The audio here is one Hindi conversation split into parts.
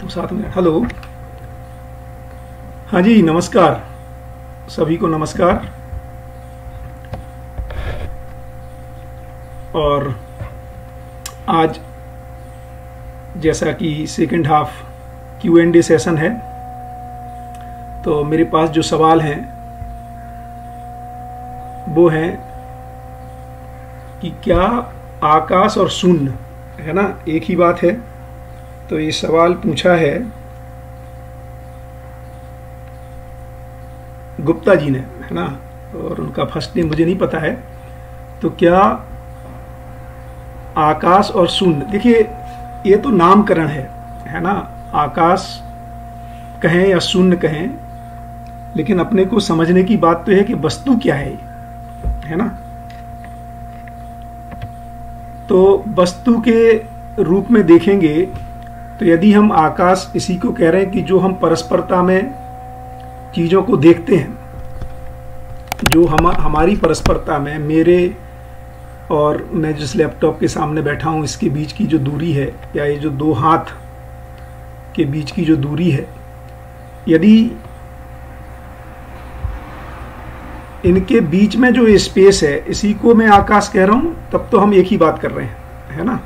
7 मिनट। हेलो, हाँ जी, नमस्कार, सभी को नमस्कार। और आज जैसा कि सेकंड हाफ Q&A सेशन है, तो मेरे पास जो सवाल हैं वो हैं कि क्या आकाश और शून्य है ना एक ही बात है। तो ये सवाल पूछा है गुप्ता जी ने, है ना, और उनका फर्स्ट नेम मुझे नहीं पता है। तो क्या आकाश और शून्य, देखिए ये तो नामकरण है ना, आकाश कहें या शून्य कहें, लेकिन अपने को समझने की बात तो है कि वस्तु क्या है ना। तो वस्तु के रूप में देखेंगे तो यदि हम आकाश इसी को कह रहे हैं कि जो हम परस्परता में चीजों को देखते हैं, जो हमारी परस्परता में मेरे और मैं जिस लैपटॉप के सामने बैठा हूं इसके बीच की जो दूरी है, या ये जो दो हाथ के बीच की जो दूरी है, यदि इनके बीच में जो स्पेस है इसी को मैं आकाश कह रहा हूं, तब तो हम एक ही बात कर रहे हैं, है ना।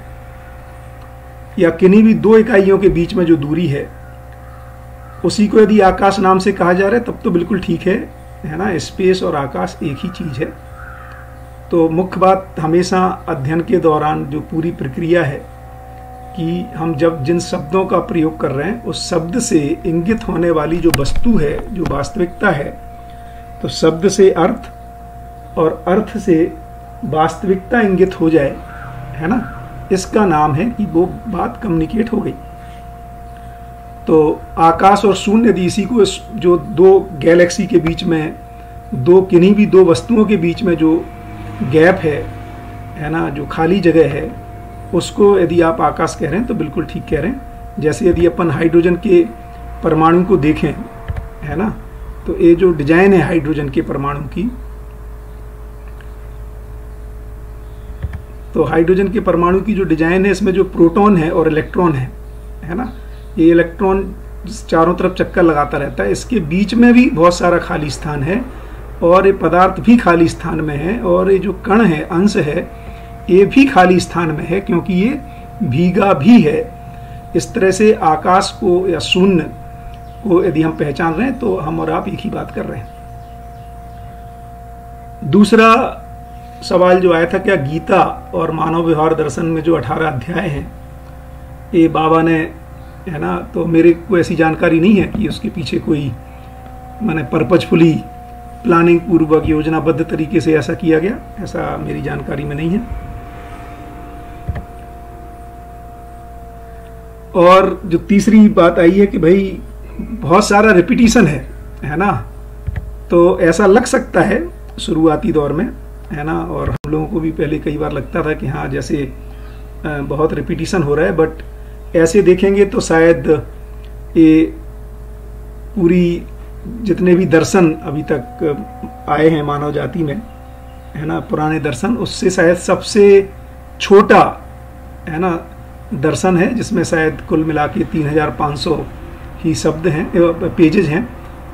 या किन्हीं भी दो इकाइयों के बीच में जो दूरी है उसी को यदि आकाश नाम से कहा जा रहा है, तब तो बिल्कुल ठीक है ना। स्पेस और आकाश एक ही चीज है। तो मुख्य बात हमेशा अध्ययन के दौरान जो पूरी प्रक्रिया है कि हम जब जिन शब्दों का प्रयोग कर रहे हैं उस शब्द से इंगित होने वाली जो वस्तु है, जो वास्तविकता है, तो शब्द से अर्थ और अर्थ से वास्तविकता इंगित हो जाए, है ना, इसका नाम है कि वो बात कम्युनिकेट हो गई। तो आकाश और शून्य, यदि इसी को जो दो गैलेक्सी के बीच में, दो किन्हीं भी दो वस्तुओं के बीच में जो गैप है ना, जो खाली जगह है, उसको यदि आप आकाश कह रहे हैं तो बिल्कुल ठीक कह रहे हैं। जैसे यदि अपन हाइड्रोजन के परमाणु को देखें, है ना, तो ये जो डिजाइन है हाइड्रोजन के परमाणु की, तो हाइड्रोजन के परमाणु की जो डिजाइन है इसमें जो प्रोटॉन है और इलेक्ट्रॉन है ना, ये इलेक्ट्रॉन चारों तरफ चक्कर लगाता रहता है, इसके बीच में भी बहुत सारा खाली स्थान है, और ये पदार्थ भी खाली स्थान में है, और ये जो कण है, अंश है, ये भी खाली स्थान में है, क्योंकि ये भीगा भी है। इस तरह से आकाश को या शून्य को यदि हम पहचान रहे हैं तो हम और आप एक ही बात कर रहे हैं। दूसरा सवाल जो आया था, क्या गीता और मानव व्यवहार दर्शन में जो 18 अध्याय हैं ये बाबा ने, है ना, तो मेरे को ऐसी जानकारी नहीं है कि उसके पीछे कोई माने पर्पजफुली प्लानिंग पूर्वक योजनाबद्ध तरीके से ऐसा किया गया, ऐसा मेरी जानकारी में नहीं है। और जो तीसरी बात आई है कि भाई बहुत सारा रिपीटिशन है ना, तो ऐसा लग सकता है शुरुआती दौर में, है ना, और हम लोगों को भी पहले कई बार लगता था कि हाँ जैसे बहुत रिपीटिशन हो रहा है, बट ऐसे देखेंगे तो शायद ये पूरी जितने भी दर्शन अभी तक आए हैं मानव जाति में, है ना, पुराने दर्शन, उससे शायद सबसे छोटा, है ना, दर्शन है, जिसमें शायद कुल मिला के 3500 ही शब्द हैं, पेजेज हैं।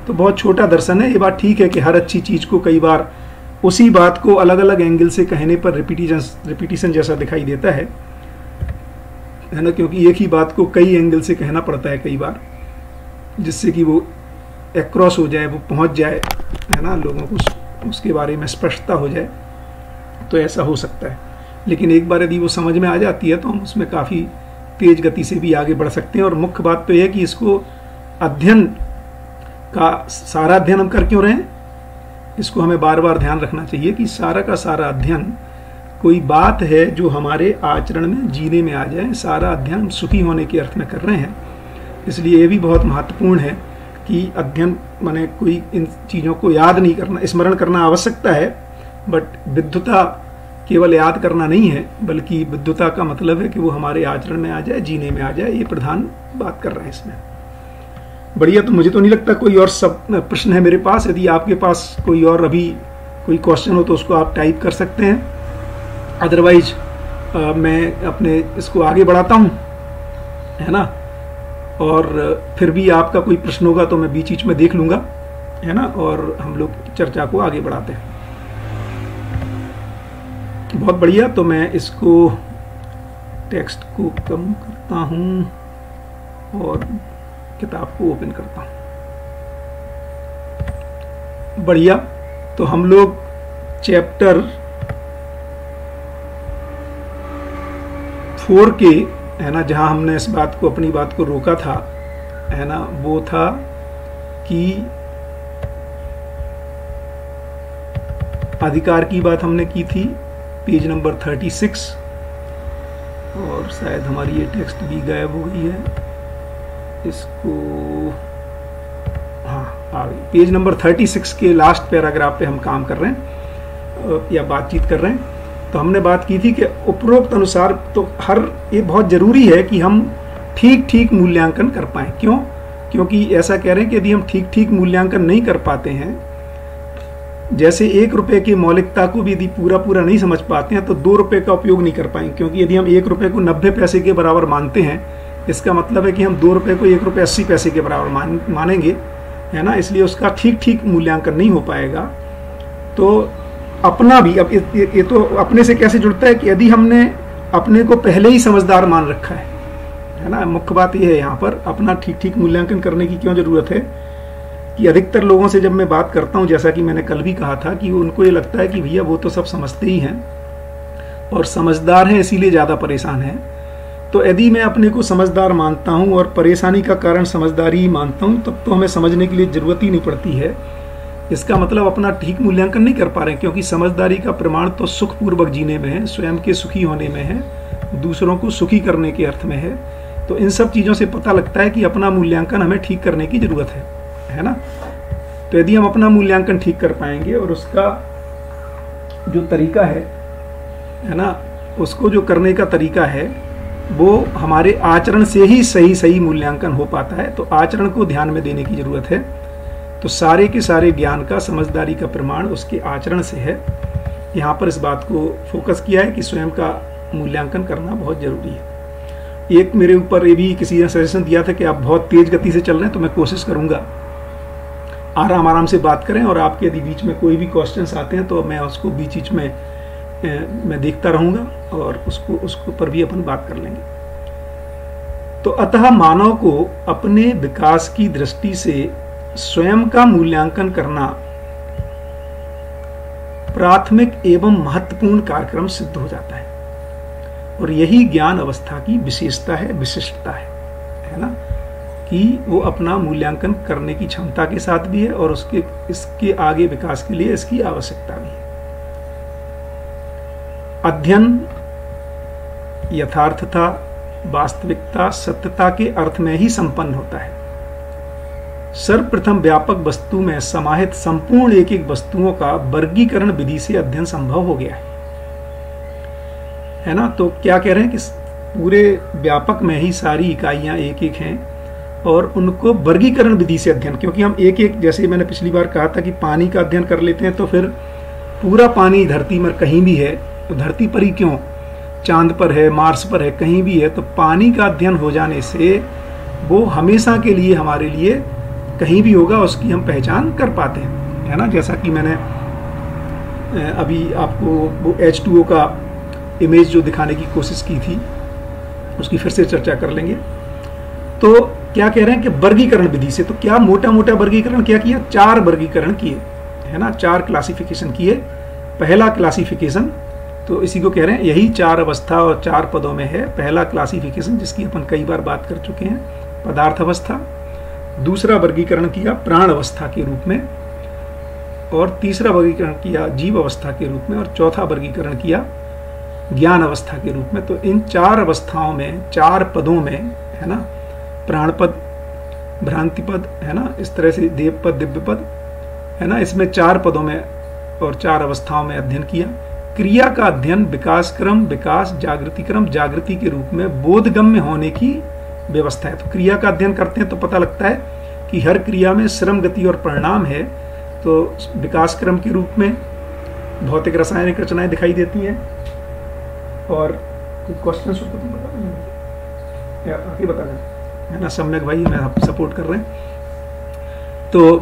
तो बहुत छोटा दर्शन है। ये बात ठीक है कि हर अच्छी चीज को कई बार उसी बात को अलग अलग एंगल से कहने पर रिपीटिशन जैसा दिखाई देता है ना, क्योंकि एक ही बात को कई एंगल से कहना पड़ता है कई बार, जिससे कि वो एक्रॉस हो जाए, वो पहुंच जाए, है ना, लोगों को उसके बारे में स्पष्टता हो जाए, तो ऐसा हो सकता है। लेकिन एक बार यदि वो समझ में आ जाती है तो हम उसमें काफ़ी तेज गति से भी आगे बढ़ सकते हैं। और मुख्य बात तो यह है कि इसको अध्ययन का सारा अध्ययन हम कर क्यों रहे हैं, इसको हमें बार बार ध्यान रखना चाहिए कि सारा का सारा अध्ययन कोई बात है जो हमारे आचरण में जीने में आ जाए। सारा अध्ययन सुखी होने के अर्थ में कर रहे हैं। इसलिए ये भी बहुत महत्वपूर्ण है कि अध्ययन माने कोई इन चीज़ों को याद नहीं करना, स्मरण करना आवश्यकता है, बट विद्वता केवल याद करना नहीं है, बल्कि विद्वता का मतलब है कि वो हमारे आचरण में आ जाए, जीने में आ जाए। ये प्रधान बात कर रहे हैं इसमें। बढ़िया। तो मुझे तो नहीं लगता कोई और सब प्रश्न है मेरे पास। यदि आपके पास कोई और अभी कोई क्वेश्चन हो तो उसको आप टाइप कर सकते हैं, अदरवाइज मैं अपने इसको आगे बढ़ाता हूँ, है ना। और फिर भी आपका कोई प्रश्न होगा तो मैं बीच बीच में देख लूँगा, है ना, और हम लोग चर्चा को आगे बढ़ाते हैं। बहुत बढ़िया। तो मैं इसको टेक्स्ट को कम करता हूँ और किताब को ओपन करता हूँ। बढ़िया। तो हम लोग चैप्टर 4 के, है ना, जहाँ हमने इस बात को, अपनी बात को रोका था, है ना, वो था कि अधिकार की बात हमने की थी, पेज नंबर 36, और शायद हमारी ये टेक्स्ट भी गायब हो गई है, इसको, हाँ आ गई। पेज नंबर 36 के लास्ट पैराग्राफ पे हम काम कर रहे हैं या बातचीत कर रहे हैं। तो हमने बात की थी कि उपरोक्त अनुसार तो ये बहुत ज़रूरी है कि हम ठीक ठीक मूल्यांकन कर पाएँ। क्यों? क्योंकि ऐसा कह रहे हैं कि यदि हम ठीक ठीक मूल्यांकन नहीं कर पाते हैं, जैसे 1 रुपये की मौलिकता को भी यदि पूरा नहीं समझ पाते हैं तो 2 रुपये का उपयोग नहीं कर पाएंगे। क्योंकि यदि हम 1 रुपये को 90 पैसे के बराबर मानते हैं, इसका मतलब है कि हम 2 रुपये को 1 रुपये 80 पैसे के बराबर मानेंगे, है ना। इसलिए उसका ठीक ठीक मूल्यांकन नहीं हो पाएगा। तो अपना भी, अब ये तो अपने से कैसे जुड़ता है कि यदि हमने अपने को पहले ही समझदार मान रखा है ना। मुख्य बात यह है यहाँ पर अपना ठीक ठीक मूल्यांकन करने की क्यों जरूरत है कि अधिकतर लोगों से जब मैं बात करता हूँ, जैसा कि मैंने कल भी कहा था, कि उनको ये लगता है कि भैया वो तो सब समझते ही हैं और समझदार हैं इसीलिए ज़्यादा परेशान हैं। तो यदि मैं अपने को समझदार मानता हूँ और परेशानी का कारण समझदारी ही मानता हूँ, तब तो हमें समझने के लिए ज़रूरत ही नहीं पड़ती है। इसका मतलब अपना ठीक मूल्यांकन नहीं कर पा रहे हैं, क्योंकि समझदारी का प्रमाण तो सुखपूर्वक जीने में है, स्वयं के सुखी होने में है, दूसरों को सुखी करने के अर्थ में है। तो इन सब चीज़ों से पता लगता है कि अपना मूल्यांकन हमें ठीक करने की ज़रूरत है ना। तो यदि हम अपना मूल्यांकन ठीक कर पाएंगे और उसका जो तरीका है ना, उसको जो करने का तरीका है वो हमारे आचरण से ही सही मूल्यांकन हो पाता है। तो आचरण को ध्यान में देने की जरूरत है। तो सारे के सारे ज्ञान का, समझदारी का प्रमाण उसके आचरण से है। यहाँ पर इस बात को फोकस किया है कि स्वयं का मूल्यांकन करना बहुत जरूरी है। एक मेरे ऊपर ये भी किसी ने सजेशन दिया था कि आप बहुत तेज गति से चल रहे हैं, तो मैं कोशिश करूंगा आराम से बात करें, और आपके यदि बीच में कोई भी क्वेश्चंस आते हैं तो मैं उसको बीच में मैं देखता रहूंगा और उसको पर भी अपन बात कर लेंगे। तो अतः मानव को अपने विकास की दृष्टि से स्वयं का मूल्यांकन करना प्राथमिक एवं महत्वपूर्ण कार्यक्रम सिद्ध हो जाता है, और यही ज्ञान अवस्था की विशेषता है, विशिष्टता है ना, कि वो अपना मूल्यांकन करने की क्षमता के साथ भी है और इसके आगे विकास के लिए इसकी आवश्यकता भी है। अध्ययन यथार्थता, वास्तविकता, सत्यता के अर्थ में ही संपन्न होता है। सर्वप्रथम व्यापक वस्तु में समाहित संपूर्ण एक वस्तुओं का वर्गीकरण विधि से अध्ययन संभव हो गया है ना। तो क्या कह रहे हैं कि पूरे व्यापक में ही सारी इकाइयां एक हैं और उनको वर्गीकरण विधि से अध्ययन, क्योंकि हम एक जैसे मैंने पिछली बार कहा था कि पानी का अध्ययन कर लेते हैं तो फिर पूरा पानी धरती में कहीं भी है, तो धरती पर ही क्यों, चांद पर है, मार्स पर है, कहीं भी है, तो पानी का अध्ययन हो जाने से वो हमेशा के लिए हमारे लिए कहीं भी होगा, उसकी हम पहचान कर पाते हैं, है ना। जैसा कि मैंने अभी आपको वो H2O का इमेज जो दिखाने की कोशिश की थी, उसकी फिर से चर्चा कर लेंगे। तो क्या कह रहे हैं कि वर्गीकरण विधि से, तो क्या मोटा वर्गीकरण क्या किया, 4 वर्गीकरण किए, है ना, 4 क्लासिफिकेशन किए। पहला क्लासिफिकेशन तो इसी को कह रहे हैं, यही 4 अवस्था और 4 पदों में है। पहला क्लासिफिकेशन जिसकी अपन कई बार बात कर चुके हैं, पदार्थ अवस्था। दूसरा वर्गीकरण किया प्राण अवस्था के रूप में, और तीसरा वर्गीकरण किया जीव अवस्था के रूप में, और चौथा वर्गीकरण किया ज्ञान अवस्था के रूप में। तो इन 4 अवस्थाओं में, 4 पदों में, है ना, प्राण पद, भ्रांति पद, है ना, इस तरह से देव पद, दिव्य पद, है ना, इसमें 4 पदों में और 4 अवस्थाओं में अध्ययन किया। क्रिया का अध्ययन विकास क्रम, विकास, जागृति क्रम, जागृति के रूप में बोधगम्य होने की व्यवस्था है। तो क्रिया का अध्ययन करते हैं तो पता लगता है कि हर क्रिया में श्रम, गति और परिणाम है। तो विकास क्रम के रूप में भौतिक रासायनिक रचनाएं दिखाई देती हैं। और कोई क्वेश्चन हो तो बता दें या आगे बता दें। है ना, सम्यक भाई हमें सपोर्ट कर रहे हैं, तो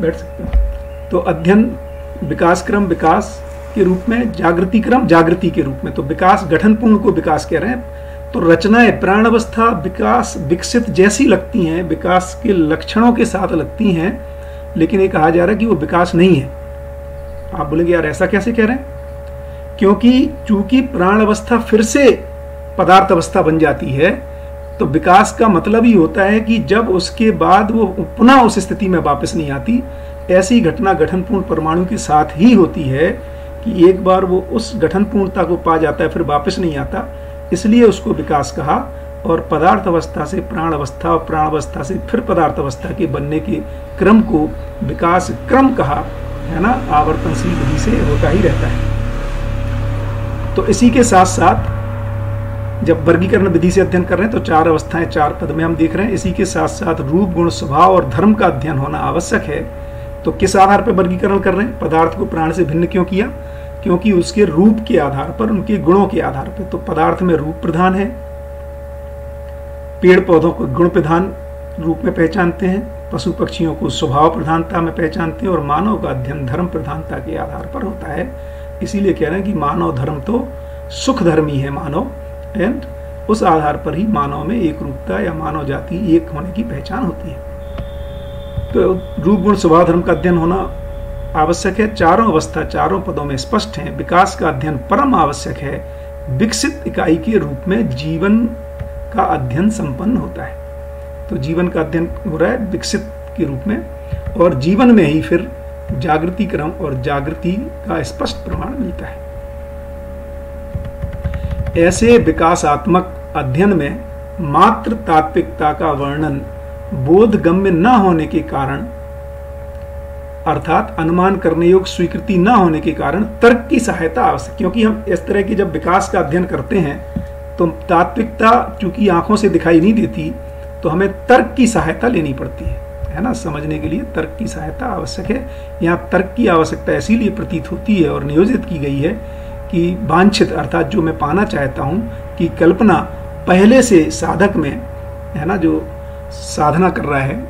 बैठ सकते हैं। तो अध्ययन विकास क्रम विकास के रूप में, जागृति क्रम जागृति के रूप में। तो विकास गठनपूर्ण को विकास कह रहे हैं। तो रचनाएं प्राणावस्था विकास विकसित जैसी लगती हैं, विकास के लक्षणों के साथ लगती हैं, लेकिन ये कहा जा रहा है कि वो विकास नहीं है। आप बोलेंगे यार ऐसा कैसे कह रहे हैं? क्योंकि चूंकि प्राण अवस्था फिर से पदार्थ अवस्था बन जाती है, तो विकास का मतलब ही होता है कि जब उसके बाद वो पुनः उस स्थिति में वापस नहीं आती। ऐसी घटना गठनपूर्ण परमाणु के साथ ही होती है कि एक बार वो उस गठनपूर्णता को पा जाता है, फिर वापस नहीं आता, इसलिए उसको विकास कहा। और पदार्थ अवस्था से प्राण अवस्था और प्राण अवस्था से फिर पदार्थ अवस्था के बनने के क्रम को विकास क्रम कहा, है ना। आवर्तनशील विधि से होता ही रहता है। तो इसी के साथ साथ जब वर्गीकरण विधि से अध्ययन कर रहे हैं तो 4 अवस्थाएं 4 पद में हम देख रहे हैं। इसी के साथ साथ रूप गुण स्वभाव और धर्म का अध्ययन होना आवश्यक है। तो किस आधार पर वर्गीकरण कर रहे हैं? पदार्थ को प्राण से भिन्न क्यों किया? क्योंकि उसके रूप के आधार पर, उनके गुणों के आधार पर। तो पदार्थ में रूप प्रधान है, पेड़ पौधों को गुण प्रधान रूप में पहचानते हैं, पशु पक्षियों को स्वभाव प्रधानता में पहचानते हैं, और मानव का अध्ययन धर्म प्रधानता के आधार पर होता है। इसीलिए कह रहे हैं कि मानव धर्म तो सुख धर्मी है मानव, एंड उस आधार पर ही मानव में एक रूपता या मानव जाति एक होने की पहचान होती है। तो रूप गुण स्वभाव धर्म का अध्ययन होना आवश्यक है। चारों अवस्था 4 पदों में स्पष्ट हैं। विकास का अध्ययन परम आवश्यक है। विकसित इकाई के रूप में जीवन का अध्ययन संपन्न होता है। तो जीवन का अध्ययन हो रहा है विकसित के रूप में, और जीवन में ही फिर जागृति क्रम और जागृति का स्पष्ट प्रमाण मिलता है। ऐसे विकासात्मक अध्ययन में मात्र तात्विकता का वर्णन बोधगम्य न होने के कारण, अर्थात अनुमान करने योग्य स्वीकृति न होने के कारण तर्क की सहायता आवश्यक। क्योंकि हम इस तरह की जब विकास का अध्ययन करते हैं तो तात्विकता चूंकि आंखों से दिखाई नहीं देती, तो हमें तर्क की सहायता लेनी पड़ती है ना। समझने के लिए तर्क की सहायता आवश्यक है। यहाँ तर्क की आवश्यकता इसीलिए प्रतीत होती है और नियोजित की गई है कि वांछित, अर्थात जो मैं पाना चाहता हूँ, कि कल्पना पहले से साधक में, है ना, जो साधना कर रहा है,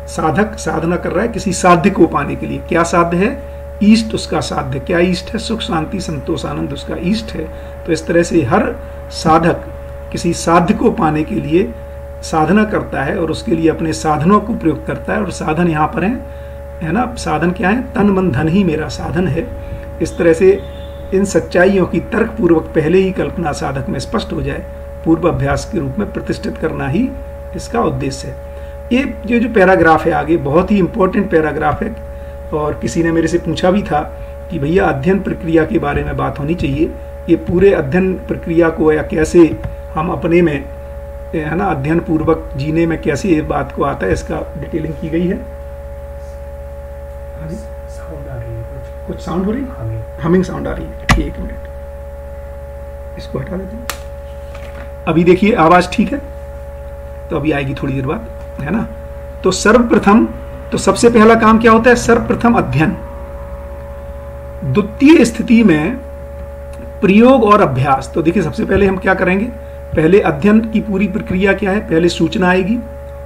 साधक साधना कर रहा है किसी साध्य को पाने के लिए। क्या साध्य है? ईष्ट उसका साध्य। क्या ईष्ट है? सुख शांति संतोष आनंद उसका ईष्ट है। तो इस तरह से हर साधक किसी साध्य को पाने के लिए साधना करता है और उसके लिए अपने साधनों को प्रयोग करता है। और साधन यहाँ पर है ना, साधन क्या है? तन मन धन ही मेरा साधन है। इस तरह से इन सच्चाइयों की तर्क पूर्वक पहले ही कल्पना साधक में स्पष्ट हो जाए, पूर्व अभ्यास के रूप में प्रतिष्ठित करना ही इसका उद्देश्य है। ये जो पैराग्राफ है आगे, बहुत ही इंपॉर्टेंट पैराग्राफ है। और किसी ने मेरे से पूछा भी था कि भैया अध्ययन प्रक्रिया के बारे में बात होनी चाहिए। ये पूरे अध्ययन प्रक्रिया को या कैसे हम अपने में, है ना, अध्ययन पूर्वक जीने में कैसे ये बात को आता है, इसका डिटेलिंग की गई है। साउंड आ रही है, कुछ साउंड हो रही है, हमिंग साउंड आ रही है। एक मिनट, इसको हटा देते हैं। अभी देखिए आवाज ठीक है, तो अभी आएगी थोड़ी देर बाद, है ना। तो सर्वप्रथम, तो सबसे पहला काम क्या होता है? सर्वप्रथम अध्ययन। द्वितीय स्थिति में प्रयोग और अभ्यास। तो देखिए सबसे पहले हम क्या करेंगे? पहले अध्ययन की पूरी प्रक्रिया क्या है? पहले सूचना आएगी।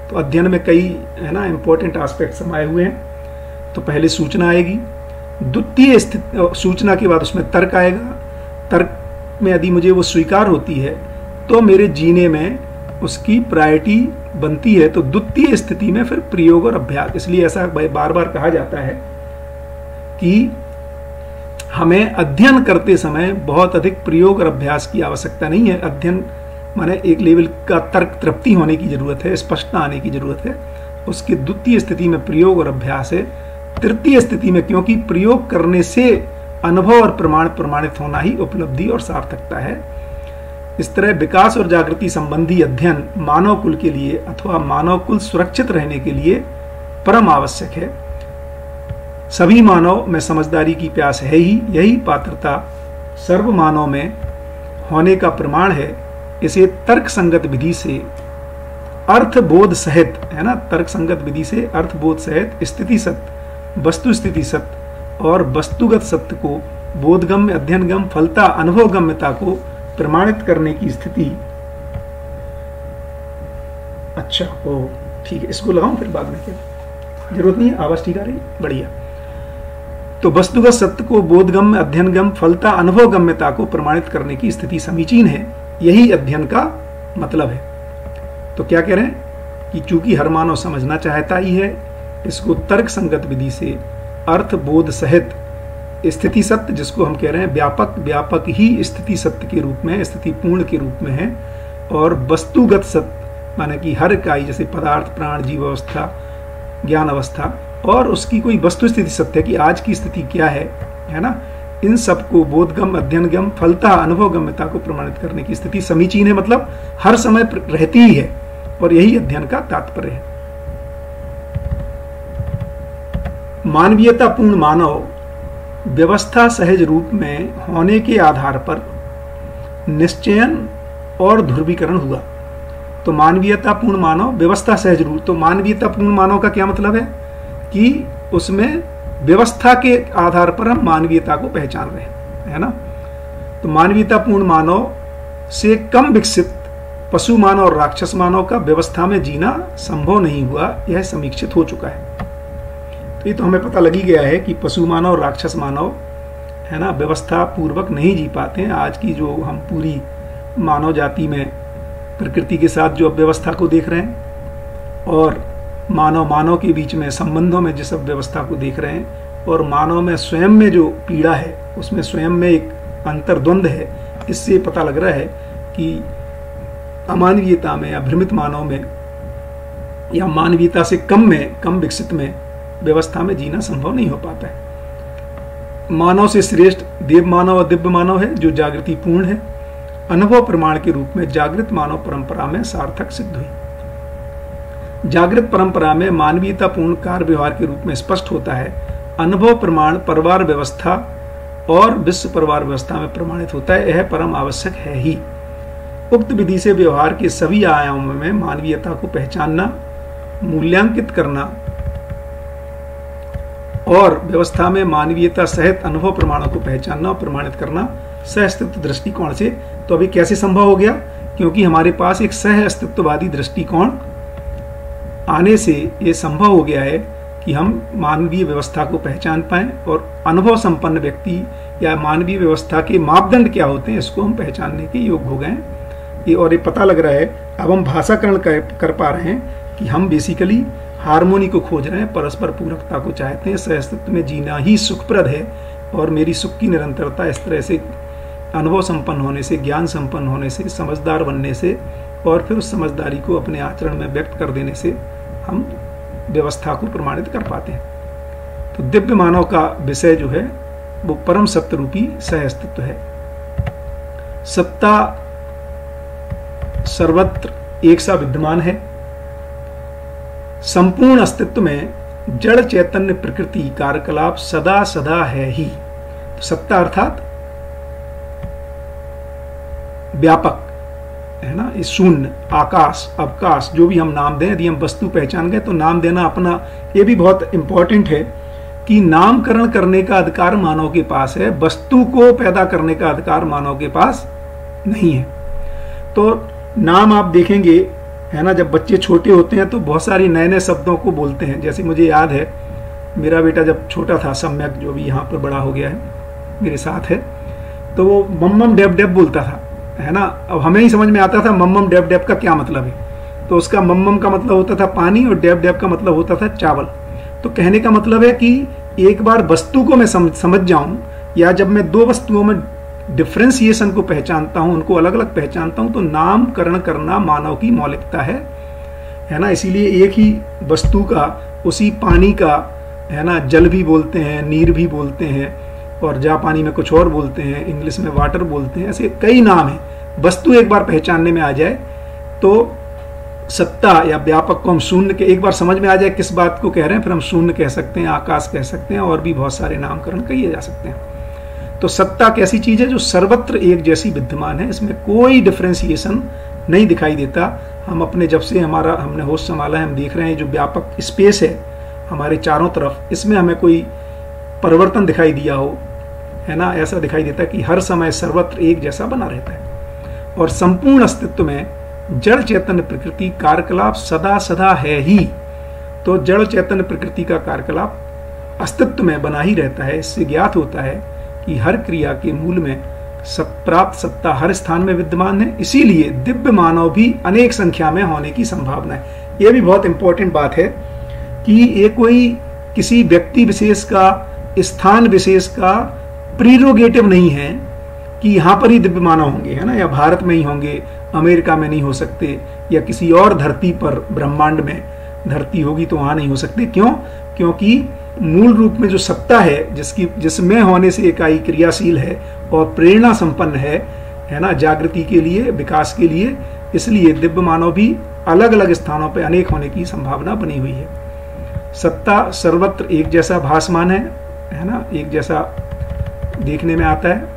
तो अध्ययन में कई, है ना, इंपॉर्टेंट एस्पेक्ट समाये हुए हैं। तो पहले सूचना आएगी। द्वितीय सूचना के बाद उसमें तर्क आएगा। तर्क में यदि मुझे वो स्वीकार होती है तो मेरे जीने में उसकी प्रायोरिटी बनती है। तो द्वितीय स्थिति में फिर प्रयोग और अभ्यास। इसलिए ऐसा बार बार कहा जाता है कि हमें अध्ययन करते समय बहुत अधिक प्रयोग और अभ्यास की आवश्यकता नहीं है। अध्ययन माने एक लेवल का तर्क तृप्ति होने की जरूरत है, स्पष्टता आने की जरूरत है। उसकी द्वितीय स्थिति में प्रयोग और अभ्यास है। तृतीय स्थिति में, क्योंकि प्रयोग करने से अनुभव और प्रमाण प्रमाणित होना ही उपलब्धि और सार्थकता है। इस तरह विकास और जागृति संबंधी अध्ययन मानव कुल के लिए अथवा मानव कुल सुरक्षित रहने के लिए परम आवश्यक है। सभी मानव में समझदारी की प्यास है ही, यही पात्रता सर्व मानव में होने का प्रमाण है। इसे तर्क संगत विधि से अर्थबोध सहित, है ना, तर्क संगत विधि से अर्थबोध सहित स्थिति सत्य, वस्तु स्थिति सत्य और वस्तुगत सत्य को बोधगम्य, अध्ययनगम्य, फलता, अनुभवगम्यता को प्रमाणित करने की स्थिति अच्छा, ओ ठीक है, इसको लगाऊं फिर बाद में, क्या जरूरत नहीं है, आवाज ठीक आ रही, बढ़िया। तो वस्तुगत सत्य को बोधगम्य, अध्ययनगम्य, फलता अनुभवगम्यता को प्रमाणित करने की स्थिति समीचीन है, यही अध्ययन का मतलब है। तो क्या कह रहे हैं कि चूंकि हर मानव समझना चाहता ही है, इसको तर्क संगत विधि से अर्थ बोध सहित स्थिति सत्य, जिसको हम कह रहे हैं व्यापक ही स्थिति सत्य के रूप में, स्थिति पूर्ण के रूप में है, और वस्तुगत सत्य माने कि हर इकाई जैसे पदार्थ, प्राण, जीव अवस्था, ज्ञान अवस्था, और उसकी कोई वस्तु स्थिति सत्य कि आज की स्थिति क्या है ना, इन सब को बोधगम, अध्ययनगम, फलता अनुभवगम्यता को प्रमाणित करने की स्थिति समीचीन है, मतलब हर समय रहती ही है, और यही अध्ययन का तात्पर्य है। मानवीयता पूर्ण मानव व्यवस्था सहज रूप में होने के आधार पर निश्चयन और ध्रुवीकरण हुआ। तो मानवीयता पूर्ण मानव व्यवस्था सहज रूप, तो मानवीयता पूर्ण मानव का क्या मतलब है कि उसमें व्यवस्था के आधार पर हम मानवीयता को पहचान रहे हैं, है ना। तो मानवीयता पूर्ण मानव से कम विकसित पशु मानव और राक्षस मानव का व्यवस्था में जीना संभव नहीं हुआ, यह समीक्षित हो चुका है। तो ये तो हमें पता लग ही गया है कि पशु मानव और राक्षस मानव, है ना, व्यवस्था पूर्वक नहीं जी पाते हैं। आज की जो हम पूरी मानव जाति में प्रकृति के साथ जो अव्यवस्था को देख रहे हैं, और मानव के बीच में संबंधों में जिस अव्यवस्था को देख रहे हैं, और मानव में स्वयं में जो पीड़ा है, उसमें स्वयं में एक अंतर्द्वंद है, इससे पता लग रहा है कि अमानवीयता में या भ्रमित मानव में या मानवीयता से कम विकसित में व्यवस्था में जीना संभव नहीं हो पाता है। मानव से श्रेष्ठ देव मानव और दिव्य मानव है, जो जागृति पूर्ण है। अनुभव प्रमाण के रूप में जागृत मानव परंपरा में सार्थक सिद्ध हुई। जागृत परंपरा में मानवीयता पूर्ण कार्य व्यवहार के रूप में स्पष्ट होता है। अनुभव प्रमाण परिवार व्यवस्था और विश्व परिवार व्यवस्था में प्रमाणित होता है, यह परम आवश्यक है ही। उक्त विधि से व्यवहार के सभी आयामों में मानवीयता को पहचानना, मूल्यांकित करना और व्यवस्था में मानवीयता सहित अनुभव प्रमाणों को पहचानना और प्रमाणित करना सह अस्तित्व दृष्टिकोण से, तो अभी कैसे संभव हो गया? क्योंकि हमारे पास एक सह अस्तित्ववादी दृष्टिकोण आने से ये संभव हो गया है कि हम मानवीय व्यवस्था को पहचान पाएं और अनुभव संपन्न व्यक्ति या मानवीय व्यवस्था के मापदंड क्या होते हैं, इसको हम पहचानने के योग्य हो गए। ये पता लग रहा है, अब हम भाषाकरण कर पा रहे हैं कि हम बेसिकली हार्मोनी को खोज रहे हैं, परस्पर पूरकता को चाहते हैं। सह अस्तित्व में जीना ही सुखप्रद है, और मेरी सुख की निरंतरता इस तरह से अनुभव संपन्न होने से, ज्ञान संपन्न होने से, समझदार बनने से, और फिर उस समझदारी को अपने आचरण में व्यक्त कर देने से हम व्यवस्था को प्रमाणित कर पाते हैं। तो दिव्य मानव का विषय जो है वो परम सत्य रूपी सह अस्तित्व है। सत्ता सर्वत्र एक सा विद्यमान है। संपूर्ण अस्तित्व में जड़ चैतन्य प्रकृति कार्यकलाप सदा सदा है ही। तो सत्ता अर्थात व्यापक है ना, इस शून्य, आकाश, अवकाश, जो भी हम नाम दें, यदि हम वस्तु पहचान गए तो नाम देना अपना, ये भी बहुत इंपॉर्टेंट है कि नामकरण करने का अधिकार मानव के पास है, वस्तु को पैदा करने का अधिकार मानव के पास नहीं है। तो नाम आप देखेंगे, है ना, जब बच्चे छोटे होते हैं तो बहुत सारे नए नए शब्दों को बोलते हैं। जैसे मुझे याद है, मेरा बेटा जब छोटा था, सम्यक जो भी यहाँ पर बड़ा हो गया है, मेरे साथ है, तो वो मम्मम डैब डैब बोलता था, है ना। अब हमें ही समझ में आता था मम्मम डैब डैब का क्या मतलब है। तो उसका मम्मम का मतलब होता था पानी, और डैब डैब का मतलब होता था चावल। तो कहने का मतलब है कि एक बार वस्तु को मैं समझ जाऊं, या जब मैं दो वस्तुओं में डिफ्रेंसिएशन को पहचानता हूं, उनको अलग अलग पहचानता हूं, तो नामकरण करना मानव की मौलिकता है ना। इसीलिए एक ही वस्तु का, उसी पानी का, है ना, जल भी बोलते हैं, नीर भी बोलते हैं, और जापानी में कुछ और बोलते हैं, इंग्लिश में वाटर बोलते हैं, ऐसे कई नाम हैं। वस्तु एक बार पहचानने में आ जाए तो सत्ता या व्यापक को हम शून्य के, एक बार समझ में आ जाए किस बात को कह रहे हैं, फिर हम शून्य कह सकते हैं, आकाश कह सकते हैं, और भी बहुत सारे नामकरण किए जा सकते हैं। तो सत्ता कैसी चीज है? जो सर्वत्र एक जैसी विद्यमान है, इसमें कोई डिफरेंशिएशन नहीं दिखाई देता। हम अपने, जब से हमने होश संभाला है, हम देख रहे हैं जो व्यापक स्पेस है हमारे चारों तरफ, इसमें हमें कोई परिवर्तन दिखाई दिया हो, है ना, ऐसा दिखाई देता है कि हर समय सर्वत्र एक जैसा बना रहता है। और संपूर्ण अस्तित्व में जड़ चैतन्य प्रकृति कार्यकलाप सदा सदा है ही। तो जड़ चैतन्य प्रकृति का कार्यकलाप अस्तित्व में बना ही रहता है। इससे ज्ञात होता है कि हर क्रिया के मूल में प्राप्त सत्ता हर स्थान में विद्यमान है, इसीलिए दिव्य मानव भी अनेक संख्या में होने की संभावना है। यह भी बहुत इंपॉर्टेंट बात है कि ये कोई किसी व्यक्ति विशेष का, स्थान विशेष का प्रीरोगेटिव नहीं है कि यहां पर ही दिव्य मानव होंगे, है ना, या भारत में ही होंगे, अमेरिका में नहीं हो सकते, या किसी और धरती पर, ब्रह्मांड में धरती होगी तो वहां नहीं हो सकते। क्यों? क्योंकि मूल रूप में जो सत्ता है, जिसमें होने से इकाई क्रियाशील है और प्रेरणा संपन्न है ना, जागृति के लिए, विकास के लिए, इसलिए दिव्य मानव भी अलग अलग स्थानों पर अनेक होने की संभावना बनी हुई है। सत्ता सर्वत्र एक जैसा भासमान है ना, एक जैसा देखने में आता है,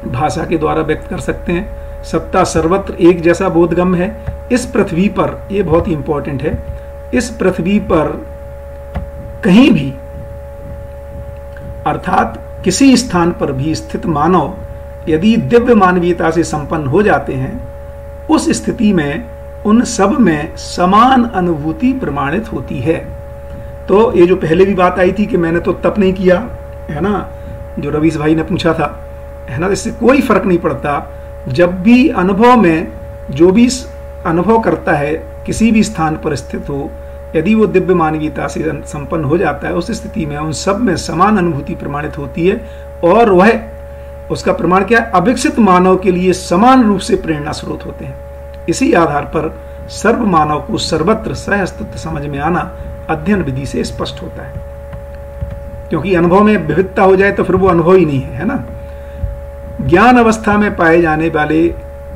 भाषा के द्वारा व्यक्त कर सकते हैं। सत्ता सर्वत्र एक जैसा बोधगम है। इस पृथ्वी पर, यह बहुत ही इंपॉर्टेंट है, इस पृथ्वी पर कहीं भी, अर्थात किसी स्थान पर भी स्थित मानव यदि दिव्य मानवीयता से संपन्न हो जाते हैं, उस स्थिति में उन सब में समान अनुभूति प्रमाणित होती है। तो ये जो पहले भी बात आई थी कि मैंने तो तप नहीं किया, है ना, जो रवीश भाई ने पूछा था, है ना, इससे कोई फर्क नहीं पड़ता। जब भी अनुभव में जो भी अनुभव करता है, किसी भी स्थान पर स्थित हो, यदि वो दिव्य मानवीयता से संपन्न हो जाता है, उस स्थिति में उन सब में समान अनुभूति प्रमाणित होती है। और वह, उसका प्रमाण क्या है? अविकसित मानव के लिए समान रूप से प्रेरणा स्रोत होते हैं। इसी आधार पर सर्व मानव को सर्वत्र सहअस्तित्व समझ में आना अध्ययन विधि से स्पष्ट होता है। क्योंकि अनुभव में विविधता हो जाए तो फिर वो अनुभव ही नहीं है ना। ज्ञान अवस्था में पाए जाने वाले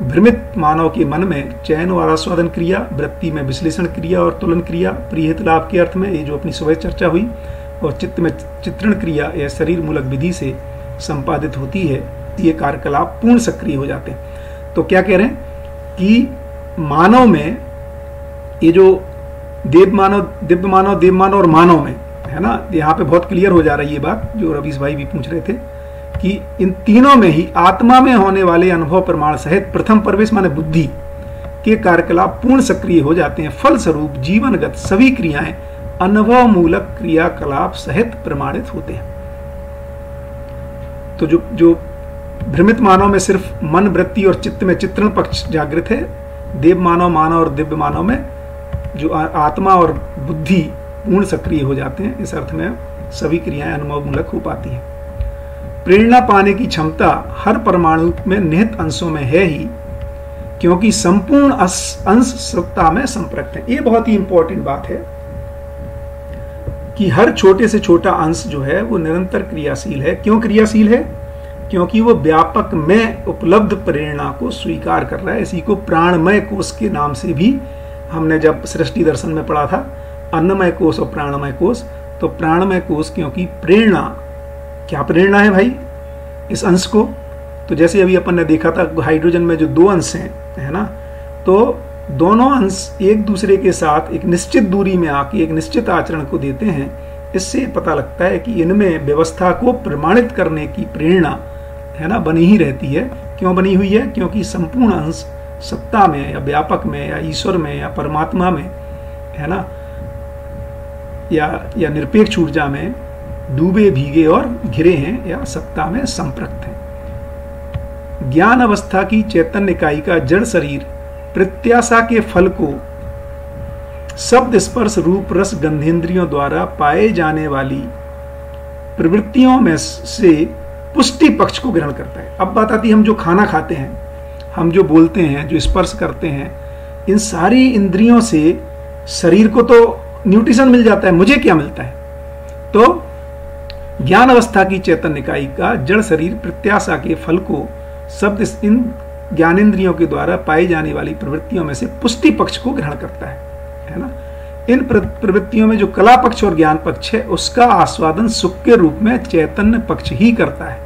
भ्रमित मानव के मन में चयन और आस्वादन क्रिया, वृत्ति में विश्लेषण क्रिया और तुलन क्रिया, प्रियहित लाभ के अर्थ में, ये जो अपनी सुबह चर्चा हुई, और चित्त में चित्रण क्रिया या शरीर मूलक विधि से संपादित होती है, ये कार्यकलाप पूर्ण सक्रिय हो जाते हैं। तो क्या कह रहे हैं कि मानव में ये जो देव मानव, दिव्य मानव, देव मानव और मानव में, है ना, यहाँ पे बहुत क्लियर हो जा रही है ये बात जो रवीश भाई भी पूछ रहे थे कि इन तीनों में ही आत्मा में होने वाले अनुभव प्रमाण सहित प्रथम प्रवेश माने बुद्धि के कार्यकलाप पूर्ण सक्रिय हो जाते हैं। फलस्वरूप जीवनगत सभी क्रियाएं अनुभव मूलक क्रियाकलाप सहित प्रमाणित होते हैं। तो जो भ्रमित मानव में सिर्फ मन, वृत्ति और चित्त में चित्रण पक्ष जागृत है, देव मानव, मानव और दिव्य मानव में जो आत्मा और बुद्धि पूर्ण सक्रिय हो जाते हैं। इस अर्थ में सभी क्रियाएं अनुभव मूलक हो पाती हैं। प्रेरणा पाने की क्षमता हर परमाणु में निहित अंशों में है ही, क्योंकि संपूर्ण अंश सत्ता में संपृक्त है। ये बहुत ही इंपॉर्टेंट बात है कि हर छोटे से छोटा अंश जो है वो निरंतर क्रियाशील है। क्यों क्रियाशील है? क्योंकि वो व्यापक में उपलब्ध प्रेरणा को स्वीकार कर रहा है। इसी को प्राणमय कोश के नाम से भी हमने जब सृष्टि दर्शन में पढ़ा था, अन्नमय कोश और प्राणमय कोश। तो प्राणमय कोश क्योंकि प्रेरणा, क्या प्रेरणा है भाई इस अंश को? तो जैसे अभी अपन ने देखा था हाइड्रोजन में जो दो अंश हैं, है ना, तो दोनों अंश एक दूसरे के साथ एक निश्चित दूरी में आके एक निश्चित आचरण को देते हैं। इससे पता लगता है कि इनमें व्यवस्था को प्रमाणित करने की प्रेरणा, है ना, बनी ही रहती है। क्यों बनी हुई है? क्योंकि संपूर्ण अंश सत्ता में या व्यापक में या ईश्वर में या परमात्मा में, है ना, या निरपेक्ष ऊर्जा में डूबे, भीगे और घिरे हैं या सत्ता में संपृक्त हैं। ज्ञान अवस्था की चैतन्य इकाई का जड़ शरीर प्रत्याशा के फल को शब्द, स्पर्श, रूप, रस, गंधेंद्रियों द्वारा पाए जाने वाली प्रवृत्तियों में से पुष्टि पक्ष को ग्रहण करता है। अब बात आती है, हम जो खाना खाते हैं, हम जो बोलते हैं, जो स्पर्श करते हैं, इन सारी इंद्रियों से शरीर को तो न्यूट्रिशन मिल जाता है, मुझे क्या मिलता है? तो ज्ञान अवस्था की चैतन्य इकाई का जड़ शरीर प्रत्याशा के फल को शब्द, इन ज्ञानेंद्रियों के द्वारा पाई जाने वाली प्रवृत्तियों में से पुष्टि पक्ष को ग्रहण करता है ना। इन प्रवृत्तियों में जो कला पक्ष और ज्ञान पक्ष है, उसका आस्वादन सुख के रूप में चैतन्य पक्ष ही करता है।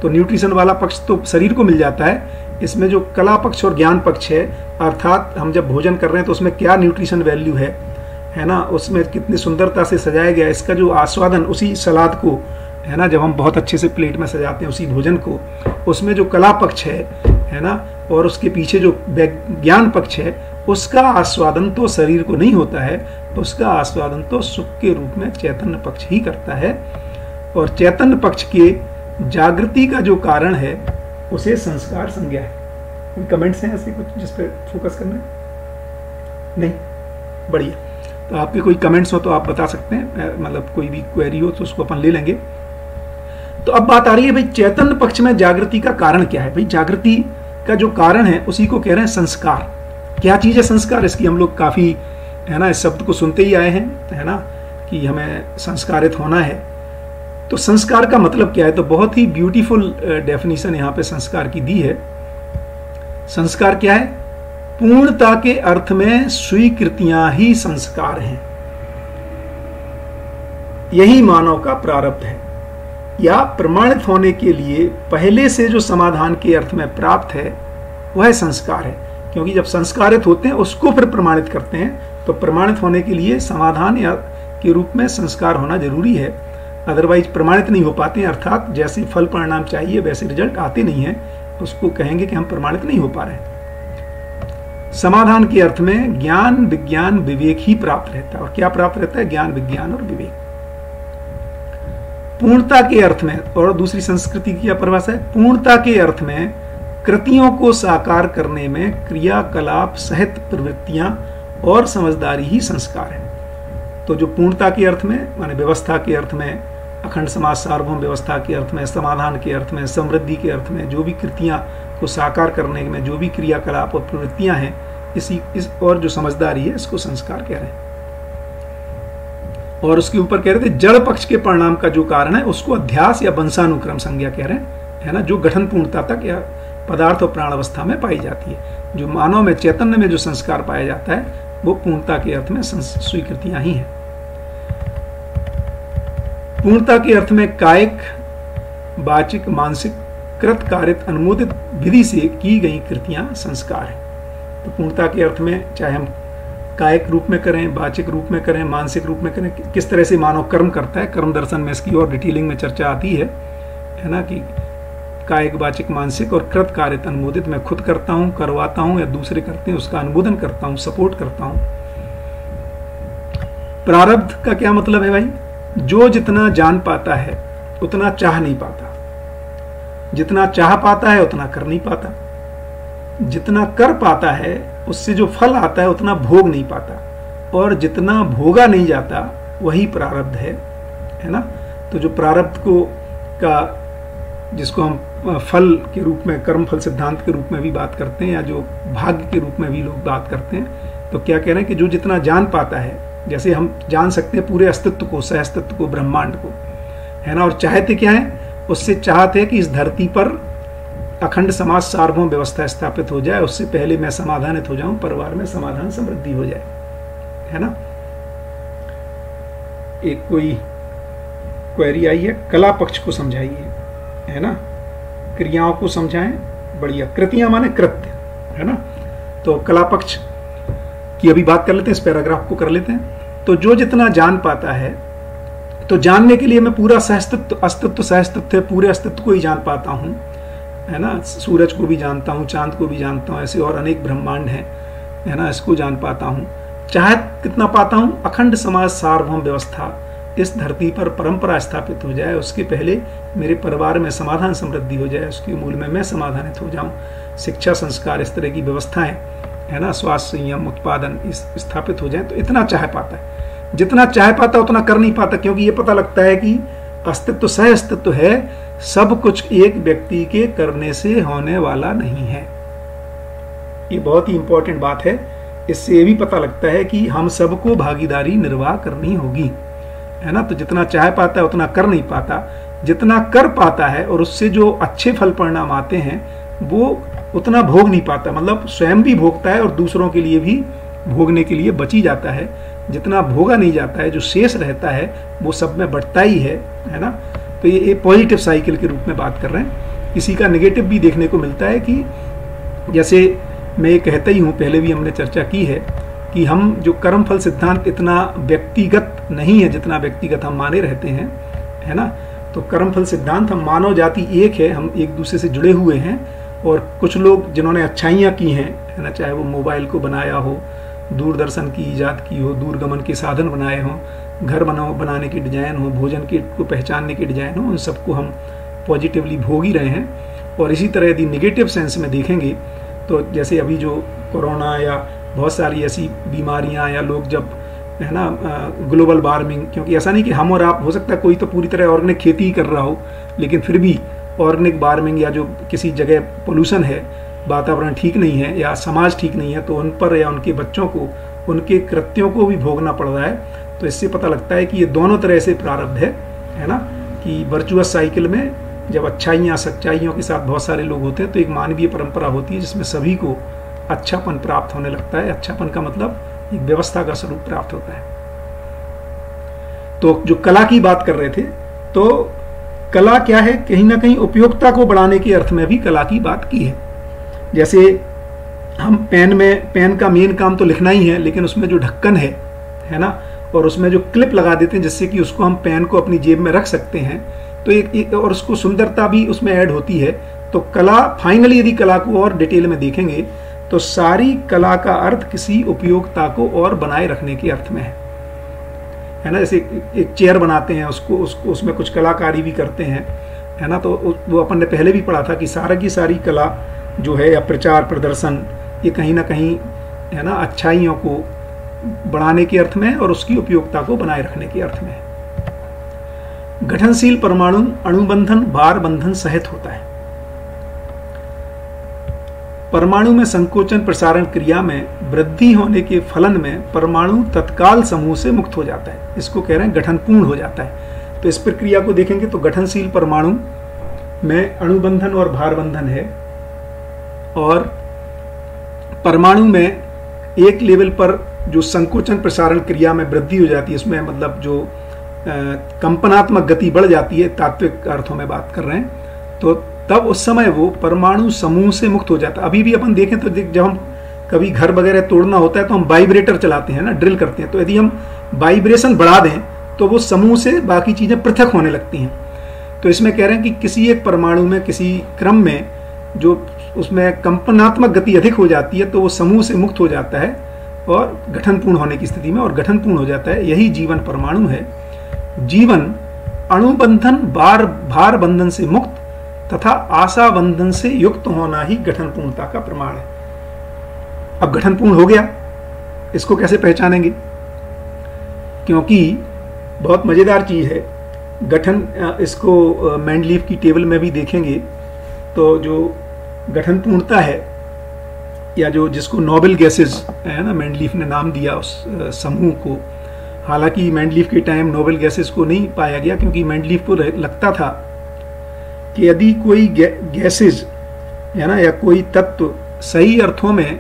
तो न्यूट्रिशन वाला पक्ष तो शरीर को मिल जाता है, इसमें जो कला पक्ष और ज्ञान पक्ष है, अर्थात हम जब भोजन कर रहे हैं तो उसमें क्या न्यूट्रिशन वैल्यू है ना, उसमें कितनी सुंदरता से सजाया गया, इसका जो आस्वादन, उसी सलाद को, है ना, जब हम बहुत अच्छे से प्लेट में सजाते हैं उसी भोजन को, उसमें जो कला पक्ष है है ना, और उसके पीछे जो ज्ञान पक्ष है उसका आस्वादन तो शरीर को नहीं होता है, उसका आस्वादन तो सुख के रूप में चैतन्य पक्ष ही करता है। और चैतन्य पक्ष के जागृति का जो कारण है उसे संस्कार संज्ञा है। कोई कमेंट्स हैं ऐसे कुछ जिस पे फोकस करना है? नहीं, बढ़िया। तो आपके कोई कमेंट्स हो तो आप बता सकते हैं, मतलब कोई भी क्वेरी हो तो उसको अपन ले लेंगे। तो अब बात आ रही है भाई चैतन्य पक्ष में जागृति का कारण क्या है। भाई जागृति का जो कारण है उसी को कह रहे हैं संस्कार। क्या चीज है संस्कार? इसकी हम लोग काफी, है ना, इस शब्द को सुनते ही आए हैं, है ना, कि हमें संस्कारित होना है। तो संस्कार का मतलब क्या है? तो बहुत ही ब्यूटीफुल डेफिनेशन यहाँ पे संस्कार की दी है। संस्कार क्या है? पूर्णता के अर्थ में स्वीकृतियां ही संस्कार हैं। यही मानव का प्रारब्ध है, या प्रमाणित होने के लिए पहले से जो समाधान के अर्थ में प्राप्त है वह संस्कार है। क्योंकि जब संस्कारित होते हैं उसको फिर प्रमाणित करते हैं, तो प्रमाणित होने के लिए समाधान या के रूप में संस्कार होना जरूरी है। अदरवाइज प्रमाणित नहीं हो पाते हैं, अर्थात जैसे फल परिणाम चाहिए वैसे रिजल्ट आते नहीं है, उसको कहेंगे कि हम प्रमाणित नहीं हो पा रहे हैं। समाधान के अर्थ में ज्ञान विज्ञान विवेक ही प्राप्त रहता है। और क्या प्राप्त रहता है? ज्ञान विज्ञान और विवेक। पूर्णता के अर्थ में, और दूसरी संस्कृति की क्या परिभाषा है? पूर्णता के अर्थ में कृतियों को साकार करने में क्रियाकलाप सहित प्रवृत्तियां और समझदारी ही संस्कार है। तो जो पूर्णता के अर्थ में माने व्यवस्था के अर्थ में, अखंड समाज सार्वभौम व्यवस्था के अर्थ में, समाधान के अर्थ में, समृद्धि के अर्थ में, जो भी कृतियां को साकार करने में जो भी क्रियाकलाप और प्रवृत्तियां हैं, इस और जो समझदारी है इसको संस्कार कह रहे हैं। और उसके ऊपर कह रहे थे जड़ पक्ष के परिणाम का जो कारण है उसको अध्यास या वंशानुक्रम संज्ञा कह रहे हैं, है ना, जो गठन पूर्णता तक या पदार्थ और प्राण अवस्था में पाई जाती है। जो मानव में चैतन्य में जो संस्कार पाया जाता है वो पूर्णता के अर्थ में स्वीकृतियां ही हैं। पूर्णता के अर्थ में कायिक वाचिक मानसिक कृत कारित अनुमोदित विधि से की गई कृतियां संस्कार है। तो पूर्णता के अर्थ में चाहे हम कायिक रूप में करें, वाचिक रूप में करें, मानसिक रूप में करें, किस तरह से मानव कर्म करता है, कर्म दर्शन में इसकी और डिटेलिंग में चर्चा आती है ना, कि कायिक वाचिक मानसिक और कृत कारित अनुमोदित मैं खुद करता हूं, करवाता हूं या दूसरे करते हैं उसका अनुमोदन करता हूं, सपोर्ट करता हूं। प्रारब्ध का क्या मतलब है भाई? जो जितना जान पाता है उतना चाह नहीं पाता, जितना चाह पाता है उतना कर नहीं पाता, जितना कर पाता है उससे जो फल आता है उतना भोग नहीं पाता, और जितना भोगा नहीं जाता वही प्रारब्ध है ना। तो जो प्रारब्ध को का जिसको हम फल के रूप में, कर्म फल सिद्धांत के रूप में भी बात करते हैं, या जो भाग्य के रूप में भी लोग बात करते हैं, तो क्या कह रहे हैं कि जो जितना जान पाता है, जैसे हम जान सकते हैं पूरे अस्तित्व को, सह अस्तित्व को, ब्रह्मांड को, है ना, और चाहते क्या है? उससे चाहते हैं कि इस धरती पर अखंड समाज सार्वभौम व्यवस्था स्थापित हो जाए, उससे पहले मैं समाधानित हो जाऊं, परिवार में समाधान समृद्धि हो जाए, है ना। एक कोई क्वेरी आई है, कला पक्ष को समझाइए, है ना, क्रियाओं को समझाएं। बढ़िया, कृतियां माने कृत्य, है ना। तो कला पक्ष की अभी बात कर लेते हैं, इस पैराग्राफ को कर लेते हैं। तो जो जितना जान पाता है, तो जानने के लिए मैं पूरा सहस्तित्व, अस्तित्व सहस्तित्व है, पूरे अस्तित्व को ही जान पाता हूं, है ना। सूरज को भी जानता हूं, चांद को भी जानता हूं, ऐसे और अनेक ब्रह्मांड हैं, है ना, इसको जान पाता हूं। चाहे कितना पाता हूं? अखंड समाज सार्वभौम व्यवस्था इस धरती पर परंपरा स्थापित हो जाए, उसके पहले मेरे परिवार में समाधान समृद्धि हो जाए, उसके मूल में मैं समाधानित हो जाऊं, शिक्षा संस्कार इस तरह की व्यवस्थाएं, है ना, स्वास्थ्य संयम उत्पादन स्थापित हो जाए, तो इतना चाह पाता है। जितना चाह पाता उतना कर नहीं पाता, क्योंकि ये पता लगता है कि अस्तित्व सह अस्तित्व है, सब कुछ एक व्यक्ति के करने से होने वाला नहीं है। ये बहुत ही इंपॉर्टेंट बात है। इससे ये भी पता लगता है कि हम सबको भागीदारी निर्वाह करनी होगी, है ना। तो जितना चाह पाता है उतना कर नहीं पाता, जितना कर पाता है और उससे जो अच्छे फल परिणाम आते हैं वो उतना भोग नहीं पाता, मतलब स्वयं भी भोगता है और दूसरों के लिए भी भोगने के लिए बची जाता है। जितना भोगा नहीं जाता है, जो शेष रहता है वो सब में बढ़ता ही है ना। तो ये पॉजिटिव साइकिल के रूप में बात कर रहे हैं। इसी का नेगेटिव भी देखने को मिलता है कि जैसे मैं ये कहता ही हूँ, पहले भी हमने चर्चा की है कि हम जो कर्म फल सिद्धांत इतना व्यक्तिगत नहीं है जितना व्यक्तिगत हम माने रहते हैं, है ना। तो कर्म फल सिद्धांत, हम मानव जाति एक है, हम एक दूसरे से जुड़े हुए हैं, और कुछ लोग जिन्होंने अच्छाइयाँ की हैं, है ना, चाहे वो मोबाइल को बनाया हो, दूरदर्शन की ईजाद की हो, दूरगमन के साधन बनाए हों, घर बनाने की डिजाइन हो, भोजन के को पहचानने की डिजाइन हो, उन सबको हम पॉजिटिवली भोग ही रहे हैं। और इसी तरह यदि निगेटिव सेंस में देखेंगे तो जैसे अभी जो कोरोना या बहुत सारी ऐसी बीमारियां, या लोग जब, है ना, ग्लोबल वार्मिंग, क्योंकि ऐसा नहीं कि हम और आप, हो सकता है कोई तो पूरी तरह ऑर्गेनिक खेती ही कर रहा हो, लेकिन फिर भी ऑर्गेनिक वार्मिंग या जो किसी जगह पोल्यूशन है, वातावरण ठीक नहीं है या समाज ठीक नहीं है, तो उन पर या उनके बच्चों को उनके कृत्यों को भी भोगना पड़ रहा है। तो इससे पता लगता है कि ये दोनों तरह से प्रारब्ध है ना, कि वर्चुअस साइकिल में जब अच्छाइयाँ सच्चाइयों के साथ बहुत सारे लोग होते हैं तो एक मानवीय परंपरा होती है जिसमें सभी को अच्छापन प्राप्त होने लगता है। अच्छापन का मतलब एक व्यवस्था का स्वरूप प्राप्त होता है। तो जो कला की बात कर रहे थे, तो कला क्या है, कहीं ना कहीं उपयोगिता को बढ़ाने के अर्थ में भी कला की बात की है। जैसे हम पेन का मेन काम तो लिखना ही है, लेकिन उसमें जो ढक्कन है ना, और उसमें जो क्लिप लगा देते हैं जिससे कि उसको हम पेन को अपनी जेब में रख सकते हैं, तो एक और उसको सुंदरता भी उसमें ऐड होती है। तो कला, फाइनली यदि कला को और डिटेल में देखेंगे तो सारी कला का अर्थ किसी उपयोगिता को और बनाए रखने के अर्थ में है ना। जैसे एक चेयर बनाते हैं, उसको उसमें कुछ कलाकारी भी करते हैं, है ना। तो वो अपन ने पहले भी पढ़ा था कि सारा की सारी कला जो है, या प्रचार प्रदर्शन, ये कहीं ना कहीं, है ना, अच्छाइयों को बढ़ाने के अर्थ में और उसकी उपयोगिता को बनाए रखने के अर्थ में। गठनशील परमाणु अणुबंधन भार बंधन सहित होता है। परमाणु में संकोचन प्रसारण क्रिया में वृद्धि होने के फलन में परमाणु तत्काल समूह से मुक्त हो जाता है। इसको कह रहे हैं गठनपूर्ण हो जाता है। तो इस प्रक्रिया को देखेंगे तो गठनशील परमाणु में अणुबंधन और भार बंधन है, और परमाणु में एक लेवल पर जो संकोचन प्रसारण क्रिया में वृद्धि हो जाती है, इसमें मतलब जो कंपनात्मक गति बढ़ जाती है, तात्विक अर्थों में बात कर रहे हैं, तो तब उस समय वो परमाणु समूह से मुक्त हो जाता है। अभी भी अपन देखें तो जब हम कभी घर वगैरह तोड़ना होता है तो हम वाइब्रेटर चलाते हैं ना, ड्रिल करते हैं, तो यदि हम वाइब्रेशन बढ़ा दें तो वो समूह से बाकी चीजें पृथक होने लगती हैं। तो इसमें कह रहे हैं कि किसी एक परमाणु में किसी क्रम में जो उसमें कंपनात्मक गति अधिक हो जाती है तो वो समूह से मुक्त हो जाता है और गठनपूर्ण होने की स्थिति में, और गठनपूर्ण हो जाता है। यही जीवन परमाणु है। जीवन अणुबंधन भार बंधन से मुक्त तथा आशा बंधन से युक्त होना ही गठनपूर्णता का प्रमाण है। अब गठनपूर्ण हो गया, इसको कैसे पहचानेंगे? क्योंकि बहुत मजेदार चीज है गठन, इसको मेंडलीफ की टेबल में भी देखेंगे तो जो गठनपूर्णता है, या जो जिसको नोबेल गैसेस है ना, मेंडलीफ ने नाम दिया उस समूह को। हालांकि मेंडलीफ के टाइम नोबेल गैसेस को नहीं पाया गया, क्योंकि मेंडलीफ को लगता था कि यदि कोई गैसेज, है ना, या कोई तत्व सही अर्थों में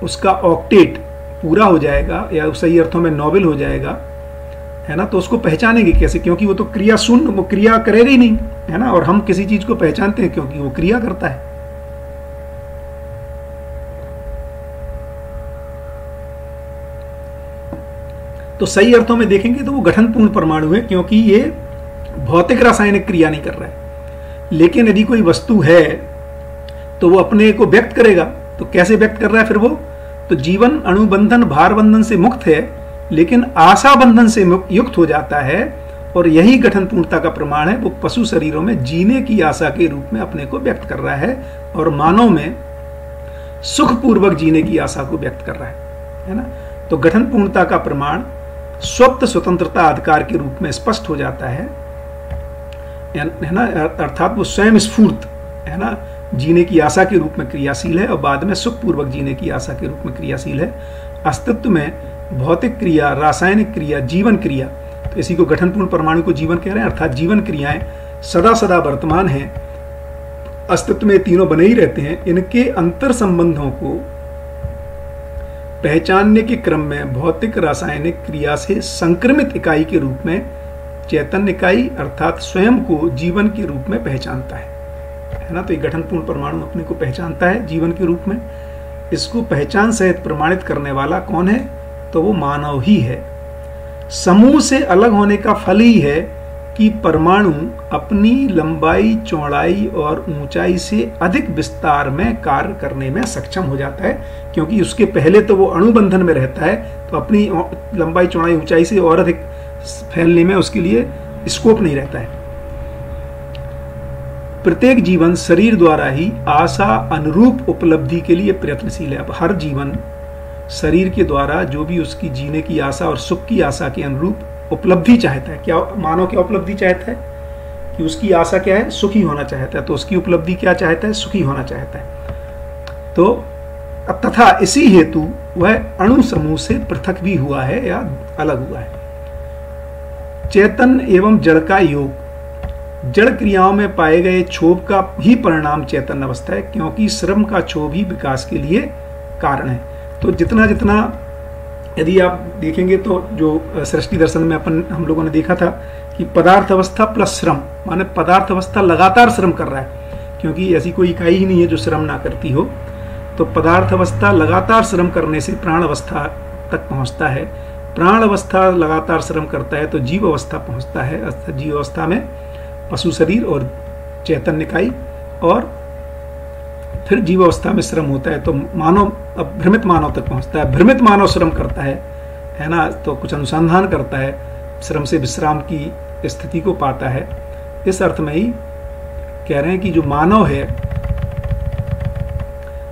उसका ऑक्टेट पूरा हो जाएगा या सही अर्थों में नोबेल हो जाएगा, है ना, तो उसको पहचानेंगे कैसे? क्योंकि वो तो क्रिया शून्य, वो क्रिया करेगा ही नहीं, है ना। और हम किसी चीज को पहचानते हैं क्योंकि वो क्रिया करता है। तो सही अर्थों में देखेंगे तो वो गठनपूर्ण परमाणु है, क्योंकि ये भौतिक रासायनिक क्रिया नहीं कर रहा है। लेकिन यदि कोई वस्तु है तो वो अपने को व्यक्त करेगा। तो कैसे व्यक्त कर रहा है फिर वो? तो जीवन अणुबंधन भार बंधन से मुक्त है, लेकिन आशा बंधन से युक्त हो जाता है, और यही गठनपूर्णता का प्रमाण है। वो पशु शरीरों में जीने की आशा के रूप में अपने को व्यक्त कर रहा है, और मानव में सुखपूर्वक जीने की आशा को व्यक्त कर रहा है ना। तो गठनपूर्णता का प्रमाण स्वप्त स्वतंत्रता अधिकार के रूप में स्पष्ट हो जाता है ना, अर्थात वो स्वयं स्फूर्त, है ना, जीने की आशा के रूप में क्रियाशील है, और बाद में सुखपूर्वक जीने की आशा के रूप में क्रियाशील है। अस्तित्व में भौतिक क्रिया, रासायनिक क्रिया, जीवन क्रिया, तो इसी को गठनपूर्ण परमाणु को जीवन कह रहे हैं। अर्थात जीवन क्रियाएं सदा सदा वर्तमान हैं, अस्तित्व में तीनों बने ही रहते हैं। इनके अंतर संबंधों को पहचानने के क्रम में भौतिक रासायनिक क्रिया से संक्रमित इकाई के रूप में चैतन्य इकाई अर्थात स्वयं को जीवन के रूप में पहचानता है ना। तो ये गठनपूर्ण परमाणु अपने को पहचानता है जीवन के रूप में। इसको पहचान सहित प्रमाणित करने वाला कौन है? तो वो मानव ही है। समूह से अलग होने का फल ही है कि परमाणु अपनी लंबाई, चौड़ाई और ऊंचाई से अधिक विस्तार में कार्य करने में सक्षम हो जाता है, क्योंकि उसके पहले तो वो अणुबंधन में रहता है, तो अपनी लंबाई, चौड़ाई, ऊंचाई से और अधिक फैलने में उसके लिए स्कोप नहीं रहता है। प्रत्येक जीवन शरीर द्वारा ही आशा अनुरूप उपलब्धि के लिए प्रयत्नशील है। अब हर जीवन शरीर के द्वारा जो भी उसकी जीने की आशा और सुख की आशा के अनुरूप उपलब्धि चाहता है। क्या मानव क्या उपलब्धि चाहता है कि उसकी आशा क्या है? सुखी होना चाहता है, तो उसकी उपलब्धि क्या चाहता है? सुखी होना चाहता है। तो तथा इसी हेतु वह अणु समूह से पृथक भी हुआ है या अलग हुआ है। चैतन्य एवं जड़ का योग, जड़ क्रियाओं में पाए गए क्षोभ का ही परिणाम चैतन्य अवस्था है, क्योंकि श्रम का क्षोभ ही विकास के लिए कारण है। तो जितना जितना यदि आप देखेंगे तो जो सृष्टि दर्शन में हम लोगों ने देखा था कि पदार्थ अवस्था प्लस श्रम, माने पदार्थ अवस्था लगातार श्रम कर रहा है, क्योंकि ऐसी कोई इकाई ही नहीं है जो श्रम ना करती हो। तो पदार्थ अवस्था लगातार श्रम करने से प्राण अवस्था तक पहुंचता है, प्राण अवस्था लगातार श्रम करता है तो जीव अवस्था पहुंचता है। जीव अवस्था में पशु शरीर और चैतन्य इकाई, और फिर जीव अवस्था में श्रम होता है तो मानव, अब भ्रमित मानव तक पहुंचता है। भ्रमित मानव श्रम करता है ना, तो कुछ अनुसंधान करता है, श्रम से विश्राम की स्थिति को पाता है। इस अर्थ में ही कह रहे हैं कि जो मानव है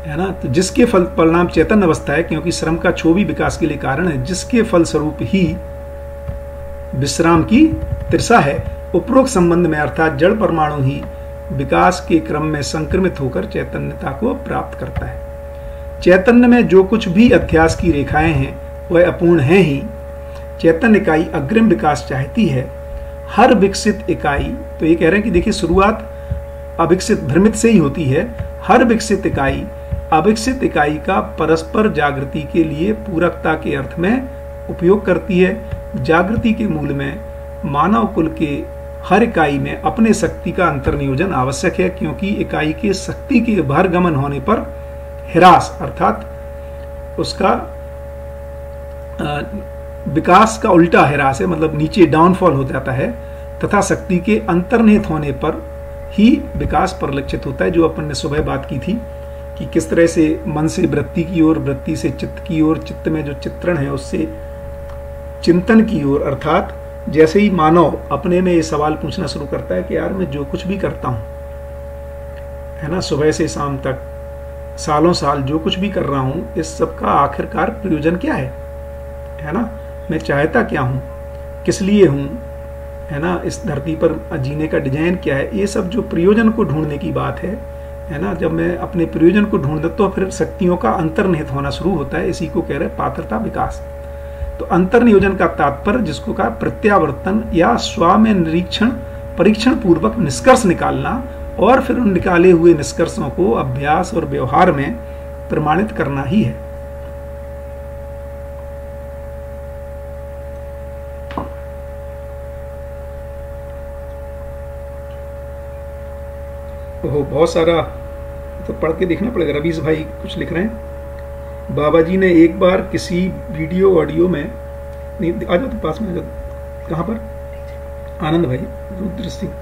ना, तो जिसके फल परिणाम चैतन्य अवस्था है, क्योंकि श्रम का क्षोभ ही विकास के लिए कारण है, जिसके फल स्वरूप ही विश्राम की तृषा है। उपरोक्त संबंध में अर्थात जड़ परमाणु ही विकास के क्रम में संक्रमित होकर चैतन्यता को प्राप्त करता है। चैतन्य में जो कुछ भी अध्यास की रेखाएं हैं वह अपूर्ण है ही। चैतन्य इकाई अग्रिम विकास चाहती है। हर विकसित इकाई, तो ये कह रहे हैं कि देखिए शुरुआत अविकसित भ्रमित से ही होती है। हर विकसित इकाई अविकसित इकाई का परस्पर जागृति के लिए पूरकता के अर्थ में उपयोग करती है। जागृति के मूल में मानव कुल के हर इकाई में अपने शक्ति का अंतर्नियोजन आवश्यक है, क्योंकि इकाई के शक्ति के बहिर्गमन होने पर ह्रास अर्थात उसका विकास का उल्टा ह्रास है, मतलब नीचे डाउनफॉल हो जाता है, तथा शक्ति के अंतर्निहित होने पर ही विकास परिलक्षित होता है। जो अपन ने सुबह बात की थी कि किस तरह से मन से वृत्ति की ओर, वृत्ति से चित्त की ओर, चित्त में जो चित्रण है उससे चिंतन की ओर, अर्थात जैसे ही मानव अपने में ये सवाल पूछना शुरू करता है कि यार मैं जो कुछ भी करता हूं, है ना, सुबह से शाम तक सालों साल जो कुछ भी कर रहा हूं, इस सब का आखिरकार प्रयोजन क्या है ना, मैं चाहता क्या हूं, किस लिए हूं, है ना, इस धरती पर जीने का डिजाइन क्या है, ये सब जो प्रयोजन को ढूंढने की बात है ना। जब मैं अपने प्रयोजन को ढूंढता तो फिर शक्तियों का अंतर्निहित होना शुरू होता है। इसी को कह रहे हैं पात्रता विकास। तो अंतर्नियोजन का तात्पर्य जिसको कहा प्रत्यावर्तन या स्व में निरीक्षण, परीक्षण पूर्वक निष्कर्ष निकालना और फिर उन निकाले हुए निष्कर्षों को अभ्यास और व्यवहार में प्रमाणित करना ही है। ओहो, बहुत सारा तो पढ़ के देखना पड़ेगा। रवीश भाई कुछ लिख रहे हैं। बाबा जी ने एक बार किसी वीडियो ऑडियो में, नहीं आ जाओ तो पास में आ जाओ, कहाँ पर, आनंद भाई, रुद्र सिंह,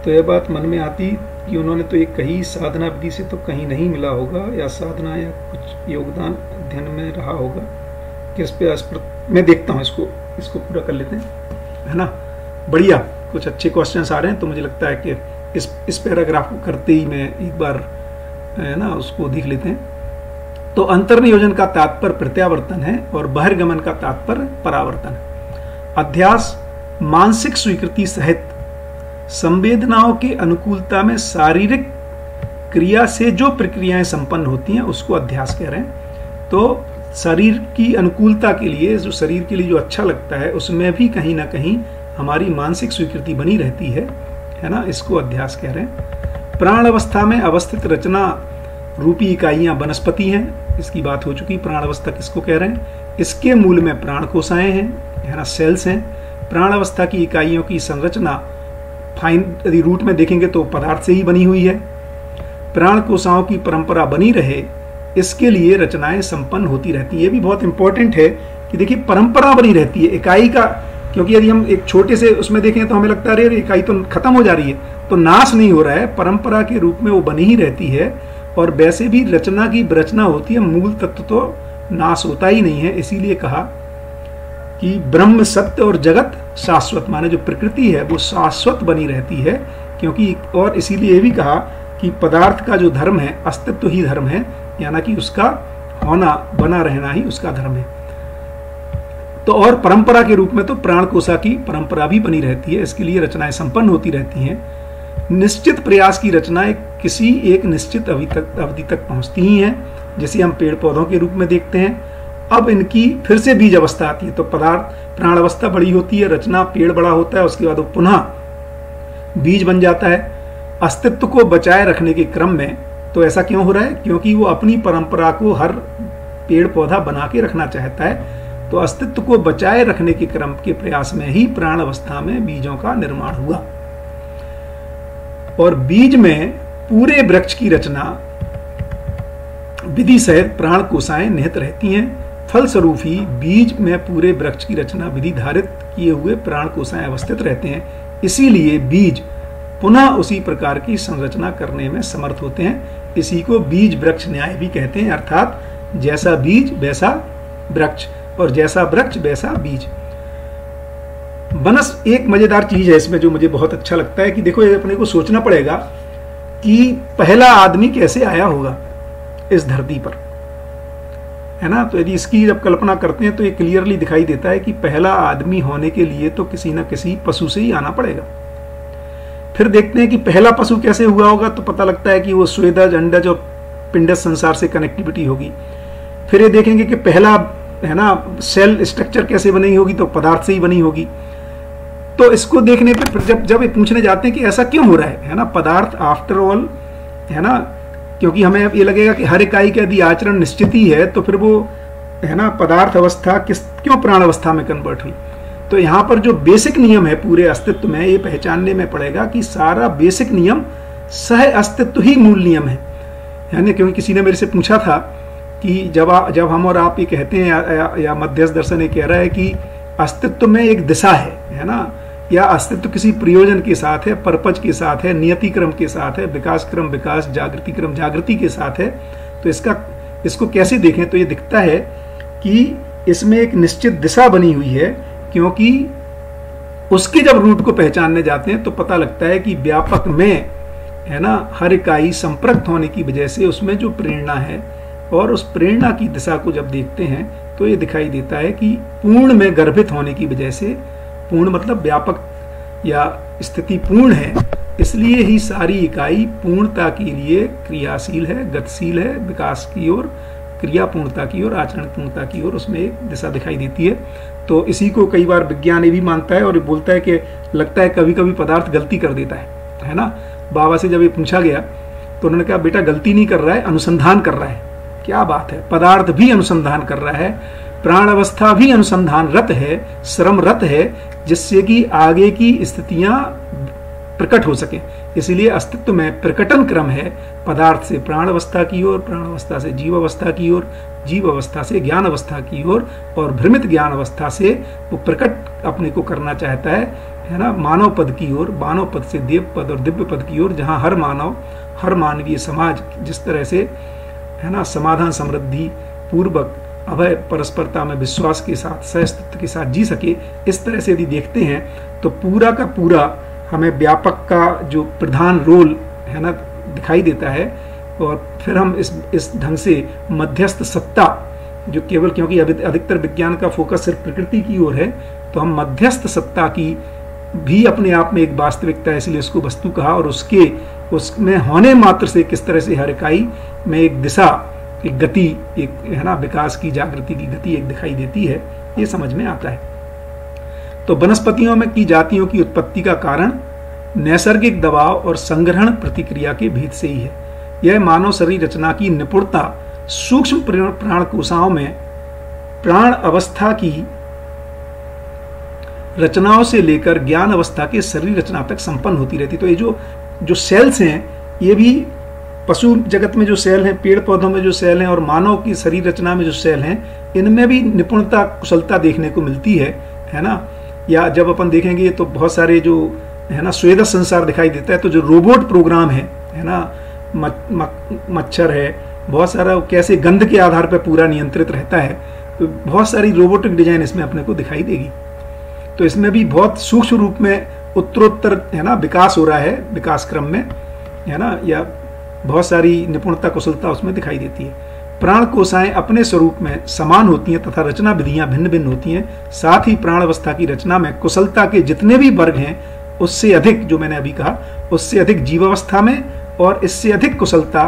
तो यह बात मन में आती कि उन्होंने तो एक कही साधना विधि से तो कहीं नहीं मिला होगा, या साधना या कुछ योगदान अध्ययन में रहा होगा, किस पे मैं देखता हूँ, इसको पूरा कर लेते हैं, है ना। बढ़िया, कुछ अच्छे क्वेश्चंस आ रहे हैं, तो मुझे लगता है कि इस पैराग्राफ को करते ही मैं एक बार, है ना, उसको देख लेते हैं। तो अंतर्नियोजन का तात्पर्य प्रत्यावर्तन है और बहिर्गमन का तात्पर्य परावर्तन है। अध्यास मानसिक स्वीकृति सहित संवेदनाओं के अनुकूलता में शारीरिक क्रिया से जो प्रक्रियाएं संपन्न होती हैं उसको अध्यास कह रहे हैं। तो शरीर की अनुकूलता के लिए, जो शरीर के लिए जो अच्छा लगता है, उसमें भी कहीं ना कहीं हमारी मानसिक स्वीकृति बनी रहती है ना, इसको अध्यास कह रहे हैं। प्राण अवस्था में अवस्थित रचना रूपी इकाइयां वनस्पति हैं, इसकी बात हो चुकी। प्राण अवस्था किसको कह रहे हैं? इसके मूल में प्राण कोशाएं हैं, है ना, सेल्स हैं। प्राण अवस्था की इकाइयों की संरचना फाइन, यदि रूट में देखेंगे तो पदार्थ से ही बनी हुई है। प्राण कोशाओं की परंपरा बनी रहे, इसके लिए रचनाएं संपन्न होती रहती है। ये भी बहुत इंपॉर्टेंट है कि देखिए परंपरा बनी रहती है। इकाई का क्योंकि यदि हम एक छोटे से उसमें देखें तो हमें लगता है अरे इकाई तो खत्म हो जा रही है, तो नाश नहीं हो रहा है, परंपरा के रूप में वो बनी ही रहती है। और वैसे भी रचना की रचना होती है, मूल तत्व तो नाश होता ही नहीं है। इसीलिए कहा कि ब्रह्म सत्य और जगत शाश्वत, माने जो प्रकृति है वो शाश्वत बनी रहती है। क्योंकि और इसीलिए भी कहा कि पदार्थ का जो धर्म है अस्तित्व ही धर्म है, यानी कि उसका होना बना रहना ही उसका धर्म है। तो और परंपरा के रूप में तो प्राण कोशा की परंपरा भी बनी रहती है, इसके लिए रचनाएं संपन्न होती रहती हैं। निश्चित प्रयास की रचनाएं किसी एक निश्चित अवधि तक पहुंचती ही हैं, जिसे हम पेड़ पौधों के रूप में देखते हैं। अब इनकी फिर से बीज अवस्था आती है, तो पदार्थ प्राण अवस्था बड़ी होती है, रचना पेड़ बड़ा होता है, उसके बाद वो पुनः बीज बन जाता है। अस्तित्व को बचाए रखने के क्रम में तो ऐसा क्यों हो रहा है? क्योंकि वो अपनी परंपरा को हर पेड़ पौधा बना के रखना चाहता है। तो अस्तित्व को बचाए रखने के क्रम के प्रयास में ही प्राण अवस्था में बीजों का निर्माण हुआ। और बीज में पूरे वृक्ष की रचना विधि सहित प्राण कोशाएं निहित रहती हैं। फलस्वरूप ही बीज में पूरे वृक्ष की रचना विधि धारित किए हुए प्राण कोशाएं अवस्थित रहते हैं। इसीलिए बीज पुनः उसी प्रकार की संरचना करने में समर्थ होते हैं। इसी को बीज वृक्ष न्याय भी कहते हैं, अर्थात जैसा बीज वैसा वृक्ष और जैसा वृक्ष वैसा बीज। बनस एक मजेदार चीज है इसमें जो मुझे बहुत अच्छा लगता है कि देखो ये अपने को सोचना पड़ेगा कि पहला आदमी कैसे आया होगा इस धरती पर, है ना। तो यदि इसकी जब कल्पना करते हैं तो ये क्लियरली दिखाई देता है कि पहला आदमी होने के लिए तो किसी न किसी पशु से ही आना पड़ेगा। फिर देखते हैं कि पहला पशु कैसे हुआ होगा, तो पता लगता है कि वो स्वेदज अंडज और पिंडज संसार से कनेक्टिविटी होगी। फिर ये देखेंगे कि पहला, है ना, सेल स्ट्रक्चर कैसे बनी होगी, तो पदार्थ से ही बनी होगी। तो इसको देखने पे फिर जब ये पूछने जाते हैं कि ऐसा क्यों हो रहा है ना, पदार्थ आफ्टर ऑल, है ना, क्योंकि हमें अब ये लगेगा कि हर इकाई का यदि आचरण निश्चित ही है तो फिर वो, है ना, पदार्थ अवस्था क्यों प्राण अवस्था में कन्वर्ट हुई। तो यहाँ पर जो बेसिक नियम है पूरे अस्तित्व में, ये पहचानने में पड़ेगा कि सारा बेसिक नियम सह अस्तित्व ही मूल नियम है। यानी क्योंकि किसी ने मेरे से पूछा था कि जब हम और आप ये कहते हैं या मध्यस्थ दर्शन ये कह रहा है कि अस्तित्व में एक दिशा है ना, या अस्तित्व किसी प्रयोजन के साथ है, पर्पज के साथ है, नियति क्रम के साथ है, विकास क्रम विकास, जागृति क्रम जागृति के साथ है, तो इसको कैसे देखें, तो ये दिखता है कि इसमें एक निश्चित दिशा बनी हुई है। क्योंकि उसके जब रूट को पहचानने जाते हैं तो पता लगता है कि व्यापक में, है ना, हर इकाई संपृक्त होने की वजह से उसमें जो प्रेरणा है और उस प्रेरणा की दिशा को जब देखते हैं तो ये दिखाई देता है कि पूर्ण में गर्भित होने की वजह से, पूर्ण मतलब व्यापक या स्थिति पूर्ण है, इसलिए ही सारी इकाई पूर्णता के लिए क्रियाशील है, गतिशील है, विकास की ओर, क्रिया पूर्णता की ओर, आचरण पूर्णता की ओर उसमें एक दिशा दिखाई देती है। तो इसी को कई बार विज्ञान ये भी मानता है और ये बोलता है कि लगता है कभी कभी पदार्थ गलती कर देता है ना। बाबा से जब ये पूछा गया तो उन्होंने कहा बेटा गलती नहीं कर रहा है, अनुसंधान कर रहा है। क्या बात है, पदार्थ भी अनुसंधान कर रहा है, प्राण अवस्था भी अनुसंधानरत है, श्रमरत है, जिससे कि आगे की स्थितियां प्रकट हो सके। इसीलिए अस्तित्व में प्रकटन क्रम है, पदार्थ से प्राण अवस्था की ओर, प्राण अवस्था से जीव अवस्था की ओर, जीव अवस्था से ज्ञान अवस्था की ओर, और भ्रमित ज्ञान अवस्था से वो प्रकट अपने को करना चाहता है ना, मानव पद की ओर, मानव पद से देव पद और दिव्य पद की ओर, जहाँ हर मानव, हर मानवीय समाज जिस तरह से, है ना, समाधान समृद्धि पूर्वक अभय परस्परता में विश्वास के साथ सहअस्तित्व के साथ जी सके। इस तरह से यदि देखते हैं तो पूरा का पूरा हमें व्यापक का जो प्रधान रोल, है ना, दिखाई देता है। और फिर हम इस ढंग से मध्यस्थ सत्ता जो केवल, क्योंकि अधिकतर विज्ञान का फोकस सिर्फ प्रकृति की ओर है, तो हम मध्यस्थ सत्ता की भी अपने आप में एक वास्तविकता है, इसलिए उसको वस्तु कहा। और उसमें होने मात्र से किस तरह से हर इकाई में एक दिशा, एक गति, एक, है ना, विकास की, जागृति की गति एक दिखाई देती है, ये समझ में आता है। तो वनस्पतियों में की जातियों की उत्पत्ति का कारण नैसर्गिक दबाव और संग्रहण प्रतिक्रिया के भेद से ही है। यह मानव शरीर रचना की निपुणता सूक्ष्म प्राण कोशाओं में प्राण अवस्था की रचनाओं से लेकर ज्ञान अवस्था के शरीर रचना तक संपन्न होती रहती। तो ये जो सेल्स हैं, ये भी पशु जगत में जो सेल हैं, पेड़ पौधों में जो सेल हैं और मानव की शरीर रचना में जो सेल हैं, इनमें भी निपुणता, कुशलता देखने को मिलती है ना। या जब अपन देखेंगे तो बहुत सारे जो है ना स्वेदस संसार दिखाई देता है, तो जो रोबोट प्रोग्राम है ना, मच्छर है, बहुत सारा कैसे गंध के आधार पर पूरा नियंत्रित रहता है, तो बहुत सारी रोबोटिक डिजाइन इसमें अपने को दिखाई देगी। तो इसमें भी बहुत सूक्ष्म रूप में उत्तरोत्तर है ना विकास हो रहा है, विकास क्रम में है ना, या बहुत सारी निपुणता कुशलता उसमें दिखाई देती है। प्राण कोशाएं अपने स्वरूप में समान होती हैं तथा रचना विधियां भिन्न भिन्न होती हैं। साथ ही प्राण अवस्था की रचना में कुशलता के जितने भी वर्ग हैं उससे अधिक, जो मैंने अभी कहा, उससे अधिक जीवावस्था में और इससे अधिक कुशलता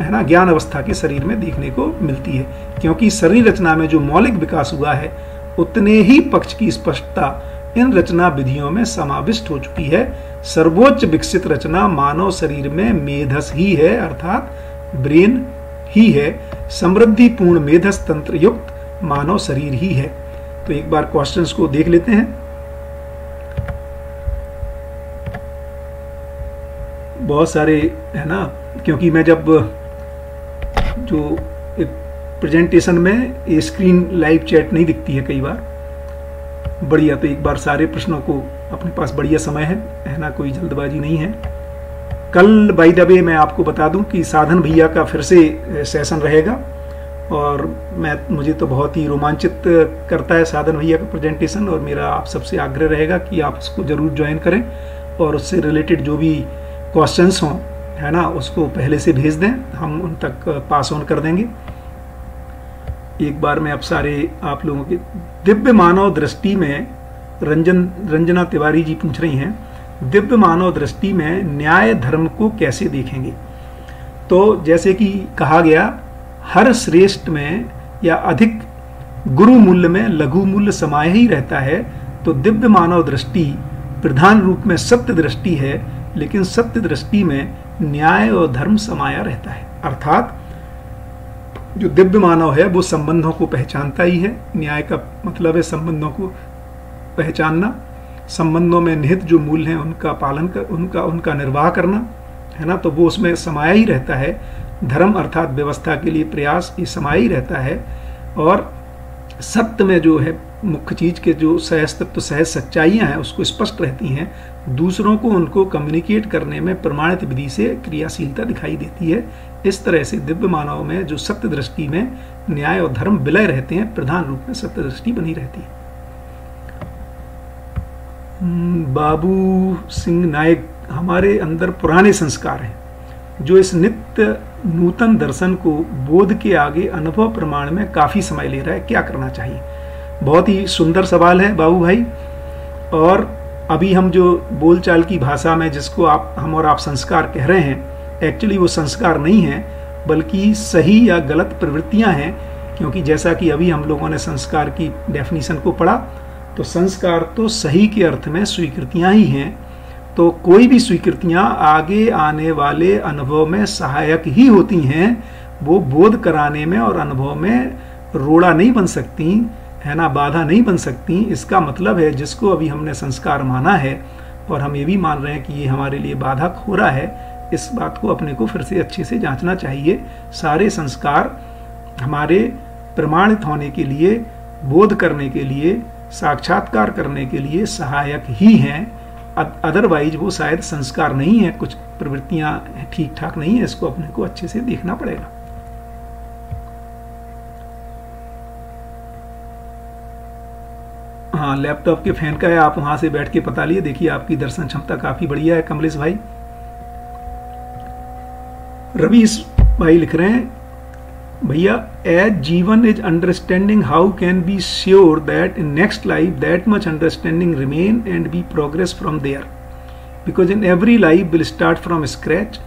है ना ज्ञान अवस्था के शरीर में देखने को मिलती है, क्योंकि शरीर रचना में जो मौलिक विकास हुआ है उतने ही पक्ष की स्पष्टता इन रचना विधियों में समाविष्ट हो चुकी है। सर्वोच्च विकसित रचना मानव शरीर में मेधस ही है, अर्थात ब्रेन ही है। समृद्धिपूर्ण मेधस तंत्र युक्त मानव शरीर ही है। तो एक बार क्वेश्चंस को देख लेते हैं। बहुत सारे है ना, क्योंकि मैं जब जो प्रेजेंटेशन में ये स्क्रीन लाइव चैट नहीं दिखती है कई बार, बढ़िया, तो एक बार सारे प्रश्नों को, अपने पास बढ़िया समय है ना, कोई जल्दबाजी नहीं है। कल बाय द वे मैं आपको बता दूं कि साधन भैया का फिर से सेशन रहेगा, और मुझे तो बहुत ही रोमांचित करता है साधन भैया का प्रेजेंटेशन, और मेरा आप सबसे आग्रह रहेगा कि आप उसको जरूर ज्वाइन करें और उससे रिलेटेड जो भी क्वेश्चंस हों है ना उसको पहले से भेज दें, हम उन तक पास ऑन कर देंगे। एक बार मैं अब सारे आप लोगों के दिव्य मानव दृष्टि में, रंजना तिवारी जी पूछ रही हैं, दिव्य मानव दृष्टि में न्याय धर्म को कैसे देखेंगे। तो जैसे कि कहा गया, हर श्रेष्ठ में या अधिक गुरु मूल्य में लघु मूल्य समाया ही रहता है। तो दिव्य मानव दृष्टि प्रधान रूप में सत्य दृष्टि है, लेकिन सत्य दृष्टि में न्याय और धर्म समाया रहता है। अर्थात जो दिव्य मानव है वो संबंधों को पहचानता ही है। न्याय का मतलब है संबंधों को पहचानना, संबंधों में निहित जो मूल्य हैं उनका पालन कर, उनका निर्वाह करना है ना, तो वो उसमें समाया ही रहता है। धर्म अर्थात व्यवस्था के लिए प्रयास, ये समाया ही रहता है। और सत्य में जो है मुख्य चीज के जो सहज तत्व, सहज सच्चाइयां हैं उसको स्पष्ट रहती हैं। दूसरों को उनको कम्युनिकेट करने में प्रमाणित विधि से क्रियाशीलता दिखाई देती है। इस तरह से दिव्य मानव में जो सत्य दृष्टि में न्याय और धर्म विलय रहते हैं, प्रधान रूप में सत्य दृष्टि बनी रहती है। बाबू सिंह नायक, हमारे अंदर पुराने संस्कार हैं जो इस नित्य नूतन दर्शन को बोध के आगे अनुभव प्रमाण में काफी समय ले रहा है, क्या करना चाहिए। बहुत ही सुंदर सवाल है बाबू भाई। और अभी हम जो बोलचाल की भाषा में जिसको हम और आप संस्कार कह रहे हैं, एक्चुअली वो संस्कार नहीं है, बल्कि सही या गलत प्रवृत्तियां हैं। क्योंकि जैसा कि अभी हम लोगों ने संस्कार की डेफिनेशन को पढ़ा, तो संस्कार तो सही के अर्थ में स्वीकृतियां ही हैं। तो कोई भी स्वीकृतियां आगे आने वाले अनुभव में सहायक ही होती हैं, वो बोध कराने में और अनुभव में रोड़ा नहीं बन सकती है ना, बाधा नहीं बन सकती। इसका मतलब है जिसको अभी हमने संस्कार माना है और हम ये भी मान रहे हैं कि ये हमारे लिए बाधक हो रहा है, इस बात को अपने को फिर से अच्छे से जांचना चाहिए। सारे संस्कार हमारे प्रमाणित होने के लिए, बोध करने के लिए, साक्षात्कार करने के लिए सहायक ही हैं। अदरवाइज वो शायद संस्कार नहीं है, कुछ प्रवृत्तियां ठीक ठाक नहीं है, इसको अपने को अच्छे से देखना पड़ेगा। हाँ, लैपटॉप के फैन का है, आप वहां से बैठ के पता लिए, देखिए आपकी दर्शन क्षमता काफी बढ़िया है कमलेश भाई। रवि भाई लिख रहे हैं, भैया as jeevan is understanding, how can be sure that in next life that much understanding remain and be progress from there, because in every life will start from scratch.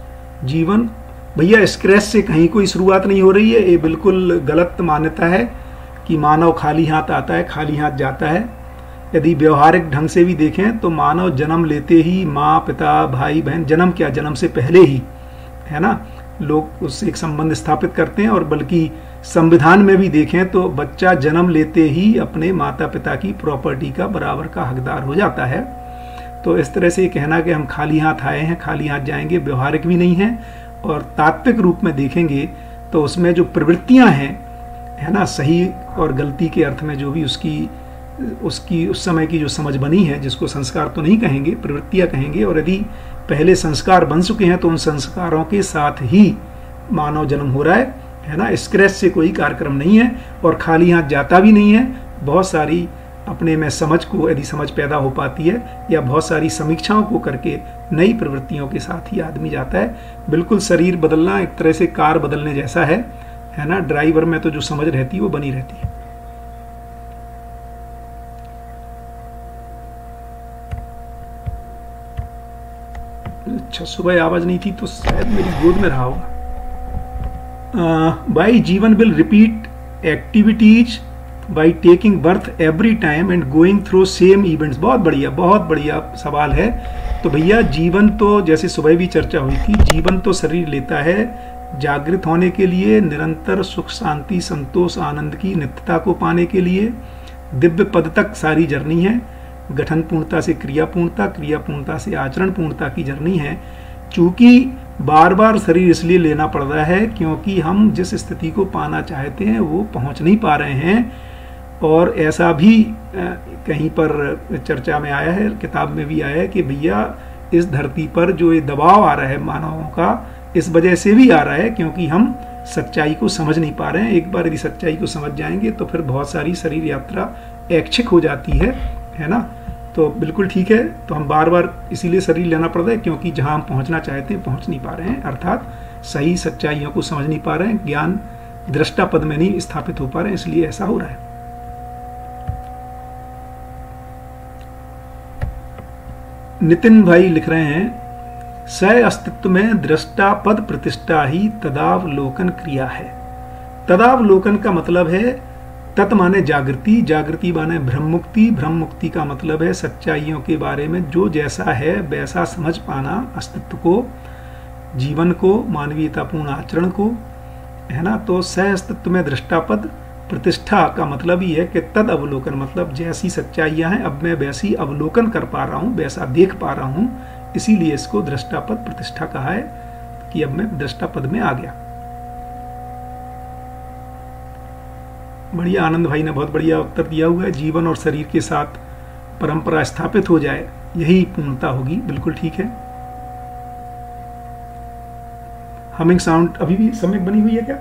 जीवन, भैया स्क्रैच से कहीं कोई शुरुआत नहीं हो रही है, ये बिल्कुल गलत मान्यता है कि मानव खाली हाथ आता है, खाली हाथ जाता है। यदि व्यवहारिक ढंग से भी देखें तो मानव जन्म लेते ही माँ पिता भाई बहन, जन्म क्या, जन्म से पहले ही है ना, लोग उससे एक संबंध स्थापित करते हैं। और बल्कि संविधान में भी देखें तो बच्चा जन्म लेते ही अपने माता पिता की प्रॉपर्टी का बराबर का हकदार हो जाता है। तो इस तरह से कहना कि हम खाली हाथ आए हैं खाली हाथ जाएंगे, व्यवहारिक भी नहीं है। और तात्विक रूप में देखेंगे तो उसमें जो प्रवृत्तियां हैं है ना, सही और गलती के अर्थ में जो भी उसकी उसकी उस समय की जो समझ बनी है, जिसको संस्कार तो नहीं कहेंगे, प्रवृत्तियां कहेंगे, और यदि पहले संस्कार बन चुके हैं तो उन संस्कारों के साथ ही मानव जन्म हो रहा है ना। स्क्रैच से कोई कार्यक्रम नहीं है और खाली हाथ जाता भी नहीं है। बहुत सारी अपने में समझ को, यदि समझ पैदा हो पाती है, या बहुत सारी समीक्षाओं को करके नई प्रवृत्तियों के साथ ही आदमी जाता है। बिल्कुल शरीर बदलना एक तरह से कार बदलने जैसा है ना। ड्राइवर में तो जो समझ रहती है वो बनी रहती है। अच्छा, सुबह आवाज नहीं थी तो शायद मेरी गोद में रहा होगा। बाई जीवन will repeat activities by taking birth every time and going through same events. बहुत बढ़िया सवाल है। तो भैया जीवन तो, जैसे सुबह भी चर्चा हुई थी, जीवन तो शरीर लेता है जागृत होने के लिए, निरंतर सुख शांति संतोष आनंद की नित्यता को पाने के लिए। दिव्य पद तक सारी जर्नी है। गठन पूर्णता से क्रिया पूर्णता, क्रिया पूर्णता से आचरण पूर्णता की जर्नी है। चूंकि बार बार शरीर इसलिए लेना पड़ रहा है क्योंकि हम जिस स्थिति को पाना चाहते हैं वो पहुंच नहीं पा रहे हैं। और ऐसा भी कहीं पर चर्चा में आया है, किताब में भी आया है कि भैया इस धरती पर जो ये दबाव आ रहा है मानवों का, इस वजह से भी आ रहा है क्योंकि हम सच्चाई को समझ नहीं पा रहे हैं। एक बार यदि सच्चाई को समझ जाएंगे तो फिर बहुत सारी शरीर यात्रा ऐच्छिक हो जाती है ना। तो बिल्कुल ठीक है। तो हम बार बार इसीलिए शरीर लेना पड़ रहा है क्योंकि जहां हम पहुंचना चाहते हैं पहुंच नहीं पा रहे हैं, अर्थात सही सच्चाइयों को समझ नहीं पा रहे हैं, ज्ञान दृष्टा पद में नहीं स्थापित हो पा रहे हैं, इसलिए ऐसा हो रहा है। नितिन भाई लिख रहे हैं, सह अस्तित्व में दृष्टा पद प्रतिष्ठा ही तदावलोकन क्रिया है। तदावलोकन का मतलब है तत् माने जागृति, जागृति माने ब्रह्म मुक्ति, ब्रह्म मुक्ति का मतलब है सच्चाइयों के बारे में जो जैसा है वैसा समझ पाना, अस्तित्व को, जीवन को, मानवीयतापूर्ण आचरण को, है ना। तो सह अस्तित्व में दृष्टापद प्रतिष्ठा का मतलब ही है कि तद अवलोकन, मतलब जैसी सच्चाइयां हैं अब मैं वैसी अवलोकन कर पा रहा हूं, वैसा देख पा रहा हूं, इसीलिए इसको दृष्टापद प्रतिष्ठा कहा है कि अब मैं दृष्टापद में आ गया। बढ़िया, आनंद भाई ने बहुत बढ़िया उत्तर दिया हुआ है। जीवन और शरीर के साथ परंपरा स्थापित हो जाए यही पूर्णता होगी। बिल्कुल ठीक है। हमिंग साउंड अभी भी सम्यक बनी हुई है क्या?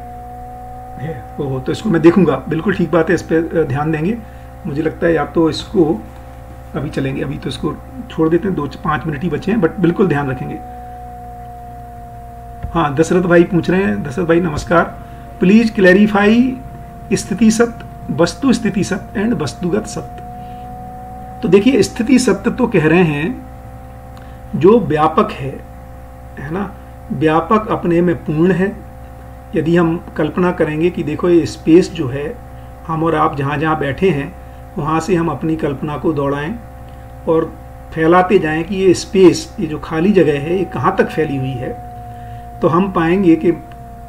है। ओहो, तो इसको मैं देखूंगा। बिल्कुल ठीक बात है, इस पर ध्यान देंगे। मुझे लगता है या तो इसको अभी चलेंगे, अभी तो इसको छोड़ देते हैं, 2-5 मिनट ही बचे हैं, बट बिल्कुल ध्यान रखेंगे। हाँ, दशरथ भाई पूछ रहे हैं। दशरथ भाई नमस्कार, प्लीज क्लैरिफाई स्थिति सत्य, वस्तु स्थिति सत्य एंड वस्तुगत सत्य। तो देखिए, स्थिति सत्य तो कह रहे हैं जो व्यापक है ना, व्यापक अपने में पूर्ण है। यदि हम कल्पना करेंगे कि देखो ये स्पेस जो है, हम और आप जहाँ जहाँ बैठे हैं वहाँ से हम अपनी कल्पना को दौड़ाएं और फैलाते जाएं कि ये स्पेस, ये जो खाली जगह है, ये कहाँ तक फैली हुई है, तो हम पाएंगे कि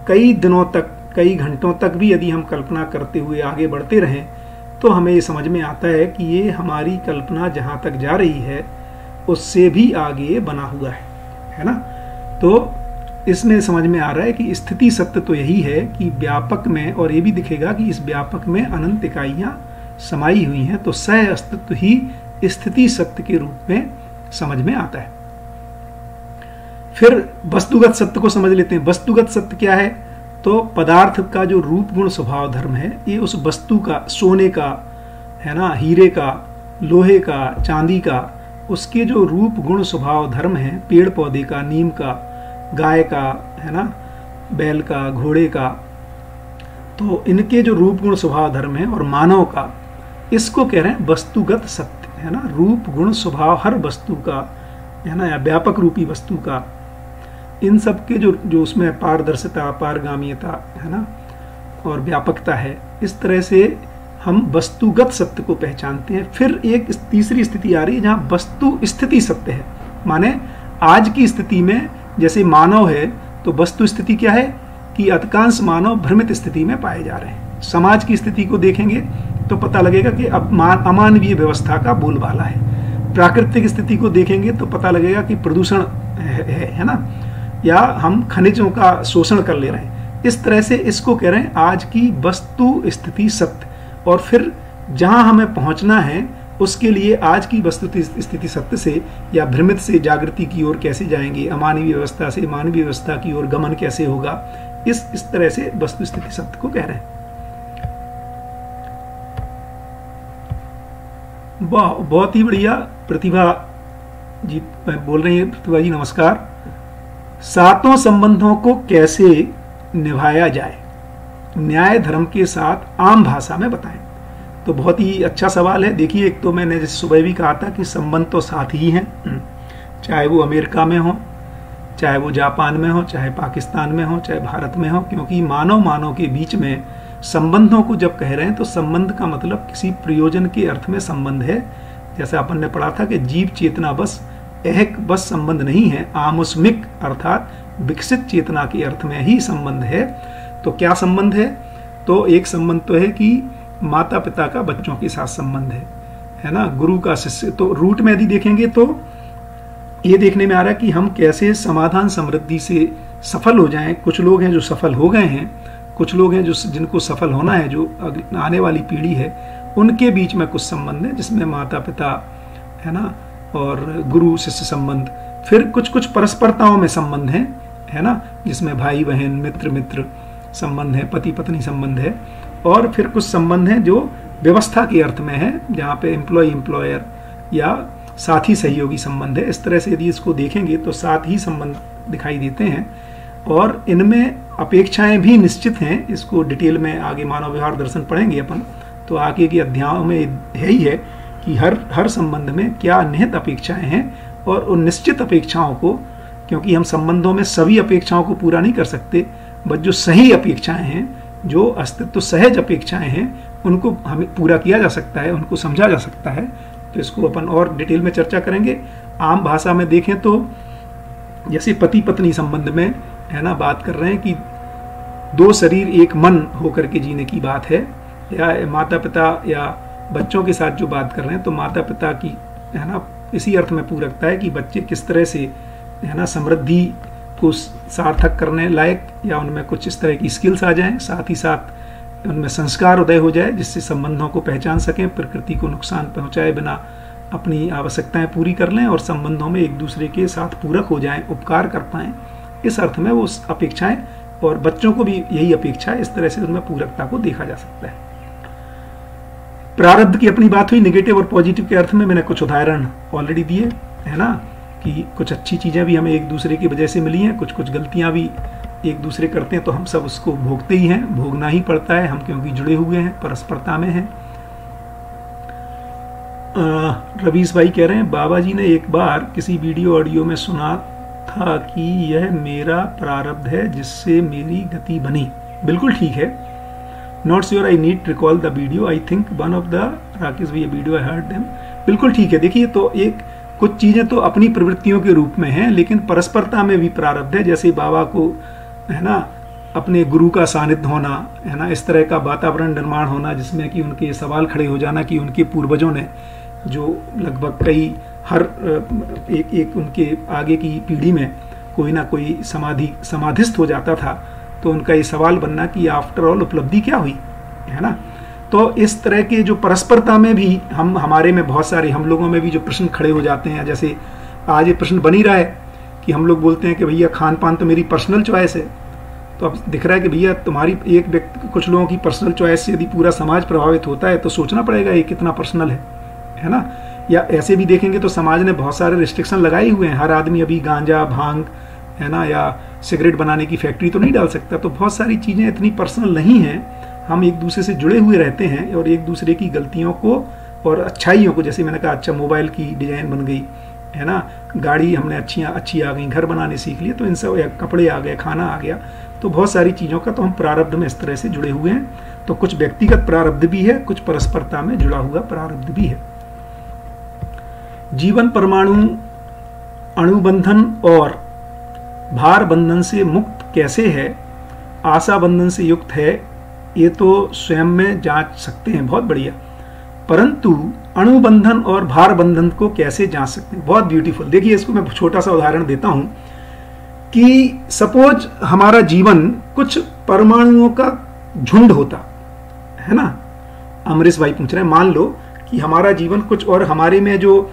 कई दिनों तक, कई घंटों तक भी यदि हम कल्पना करते हुए आगे बढ़ते रहें तो हमें ये समझ में आता है कि ये हमारी कल्पना जहाँ तक जा रही है उससे भी आगे बना हुआ है ना। तो इसमें समझ में आ रहा है कि स्थिति सत्य तो यही है कि व्यापक में, और ये भी दिखेगा कि इस व्यापक में अनंत इकाइयां समाई हुई हैं, तो सह अस्तित्व ही स्थिति सत्य के रूप में समझ में आता है। फिर वस्तुगत सत्य को समझ लेते हैं। वस्तुगत सत्य क्या है? तो पदार्थ का जो रूप गुण स्वभाव धर्म है, ये उस वस्तु का, सोने का, है ना, हीरे का, लोहे का, चांदी का, उसके जो रूप गुण स्वभाव धर्म है, पेड़ पौधे का, नीम का, गाय का, है ना, बैल का, घोड़े का, तो इनके जो रूप गुण स्वभाव धर्म है, और मानव का, इसको कह रहे हैं वस्तुगत सत्य, है ना। रूप गुण स्वभाव हर वस्तु का, है ना, या व्यापक रूपी वस्तु का, इन सब के जो उसमें पारदर्शिता, पारगामियता, है ना, और व्यापकता है, इस तरह से हम वस्तुगत सत्य को पहचानते हैं। फिर एक तीसरी स्थिति आ रही है जहां वस्तु स्थिति सत्य है, माने आज की स्थिति में जैसे मानव है तो वस्तु स्थिति क्या है कि अधिकांश मानव भ्रमित स्थिति में पाए जा रहे हैं। समाज की स्थिति को देखेंगे तो पता लगेगा कि अब अमानवीय व्यवस्था का बोलबाला है। प्राकृतिक स्थिति को देखेंगे तो पता लगेगा कि प्रदूषण है ना, या हम खनिजों का शोषण कर ले रहे हैं। इस तरह से इसको कह रहे हैं आज की वस्तु स्थिति सत्य। और फिर जहां हमें पहुंचना है उसके लिए आज की वस्तु स्थिति सत्य से या भ्रमित से जागृति की ओर कैसे जाएंगे, अमानवीय व्यवस्था से मानवीय व्यवस्था की ओर गमन कैसे होगा, इस तरह से वस्तु स्थिति सत्य को कह रहे हैं। बहुत ही बढ़िया प्रतिभा जी बोल रही है। प्रतिभा जी नमस्कार। सातों संबंधों को कैसे निभाया जाए, न्याय धर्म के साथ आम भाषा में बताएं। तो बहुत ही अच्छा सवाल है। देखिए, एक तो मैंने जैसे सुबह भी कहा था कि संबंध तो साथ ही हैं, चाहे वो अमेरिका में हो, चाहे वो जापान में हो, चाहे पाकिस्तान में हो, चाहे भारत में हो, क्योंकि मानव के बीच में संबंधों को जब कह रहे हैं तो संबंध का मतलब किसी प्रयोजन के अर्थ में संबंध है। जैसे अपन ने पढ़ा था कि जीव चेतना बस एक बस संबंध नहीं है, आमुष्मिक अर्थात विकसित चेतना के अर्थ में ही संबंध है। तो क्या संबंध है? तो एक संबंध तो है कि माता पिता का बच्चों के साथ संबंध है ना, गुरु का शिष्य। तो रूट में यदि देखेंगे तो ये देखने में आ रहा है कि हम कैसे समाधान समृद्धि से सफल हो जाएं। कुछ लोग हैं जो सफल हो गए हैं, कुछ लोग हैं जो जिनको सफल होना है, जो आने वाली पीढ़ी है, उनके बीच में कुछ संबंध है जिसमें माता पिता है ना और गुरु शिष्य संबंध। फिर कुछ परस्परताओं में संबंध है ना, जिसमें भाई बहन मित्र मित्र संबंध है, पति पत्नी संबंध है। और फिर कुछ संबंध हैं जो व्यवस्था के अर्थ में है, जहाँ पे एम्प्लॉय एम्प्लॉयर या साथी सहयोगी संबंध है। इस तरह से यदि इसको देखेंगे तो साथ ही संबंध दिखाई देते हैं और इनमें अपेक्षाएं भी निश्चित हैं। इसको डिटेल में आगे मानव व्यवहार दर्शन पढ़ेंगे अपन, तो आगे के अध्यायों में है ही है कि हर संबंध में क्या निहित अपेक्षाएं हैं और उन निश्चित अपेक्षाओं को, क्योंकि हम संबंधों में सभी अपेक्षाओं को पूरा नहीं कर सकते, बस जो सही अपेक्षाएं हैं, जो अस्तित्व सहज अपेक्षाएं हैं, उनको हमें पूरा किया जा सकता है, उनको समझा जा सकता है। तो इसको अपन और डिटेल में चर्चा करेंगे। आम भाषा में देखें तो जैसे पति पत्नी संबंध में है ना, बात कर रहे हैं कि दो शरीर एक मन होकर के जीने की बात है, या माता पिता या बच्चों के साथ जो बात कर रहे हैं तो माता पिता की है ना इसी अर्थ में पूरकता है कि बच्चे किस तरह से है ना समृद्धि को सार्थक करने लायक या उनमें कुछ इस तरह की स्किल्स आ जाएं, साथ ही साथ उनमें संस्कार उदय हो जाए जिससे संबंधों को पहचान सकें, प्रकृति को नुकसान पहुंचाए बिना अपनी आवश्यकताएं पूरी कर लें और संबंधों में एक दूसरे के साथ पूरक हो जाएं, उपकार कर पाएं। इस अर्थ में वो अपेक्षाएं, और बच्चों को भी यही अपेक्षा है, इस तरह से उनमें पूरकता को देखा जा सकता है। प्रारब्ध की अपनी बात हुई, नेगेटिव और पॉजिटिव के अर्थ में मैंने कुछ उदाहरण ऑलरेडी दिए है ना, कि कुछ अच्छी चीजें भी हमें एक दूसरे की वजह से मिली हैं, कुछ गलतियां भी एक दूसरे करते हैं तो हम सब उसको भोगते ही हैं, भोगना ही पड़ता है, हम क्योंकि जुड़े हुए हैं, परस्परता में हैं। रवीश भाई कह रहे हैं बाबा जी ने एक बार किसी वीडियो ऑडियो में सुना था कि यह मेरा प्रारब्ध है जिससे मेरी गति बनी। बिल्कुल ठीक है। Not sure I need recall the video, I think one of the Rakesh भैया वीडियो आई हर्ड देम। बिल्कुल ठीक है। देखिए, तो एक कुछ चीजें तो अपनी प्रवृत्तियों के रूप में हैं, लेकिन परस्परता में भी प्रारब्ध है। जैसे बाबा को है ना अपने गुरु का सानिध्य होना है ना, इस तरह का वातावरण निर्माण होना जिसमें कि उनके सवाल खड़े हो जाना कि उनके पूर्वजों ने जो लगभग कई हर एक उनके आगे की पीढ़ी में कोई ना कोई समाधिस्थ हो जाता था, तो उनका ये सवाल बनना कि आफ्टर ऑल उपलब्धि क्या हुई है ना। तो इस तरह के जो परस्परता में भी हमारे में बहुत सारे हम लोगों में भी जो प्रश्न खड़े हो जाते हैं, जैसे आज ये प्रश्न बन ही रहा है कि हम लोग बोलते हैं कि भैया खान पान तो मेरी पर्सनल चॉइस है। तो अब दिख रहा है कि भैया तुम्हारी एक व्यक्ति, कुछ लोगों की पर्सनल चॉइस से यदि पूरा समाज प्रभावित होता है तो सोचना पड़ेगा ये कितना पर्सनल है ना। या ऐसे भी देखेंगे तो समाज ने बहुत सारे रिस्ट्रिक्शन लगाए हुए हैं, हर आदमी अभी गांजा भांग है ना या सिगरेट बनाने की फैक्ट्री तो नहीं डाल सकता। तो बहुत सारी चीजें इतनी पर्सनल नहीं हैं, हम एक दूसरे से जुड़े हुए रहते हैं और एक दूसरे की गलतियों को और अच्छाइयों को, जैसे मैंने कहा अच्छा मोबाइल की डिजाइन बन गई है ना, गाड़ी हमने अच्छी आ गई, घर बनाने सीख लिए, तो इन सब कपड़े आ गए, खाना आ गया, तो बहुत सारी चीज़ों का तो हम प्रारब्ध में इस तरह से जुड़े हुए हैं। तो कुछ व्यक्तिगत प्रारब्ध भी है, कुछ परस्परता में जुड़ा हुआ प्रारब्ध भी है। जीवन परमाणु अणुबंधन और भार बंधन से मुक्त कैसे है, आशा बंधन से युक्त है, ये तो स्वयं में जांच सकते हैं, बहुत बढ़िया। परंतु अणुबंधन और भार बंधन को कैसे जांच सकते हैं, बहुत ब्यूटीफुल। देखिए, इसको मैं छोटा सा उदाहरण देता हूं कि सपोज हमारा जीवन कुछ परमाणुओं का झुंड होता है ना, अमरीश भाई पूछ रहे हैं, मान लो कि हमारा जीवन कुछ और, हमारे में जो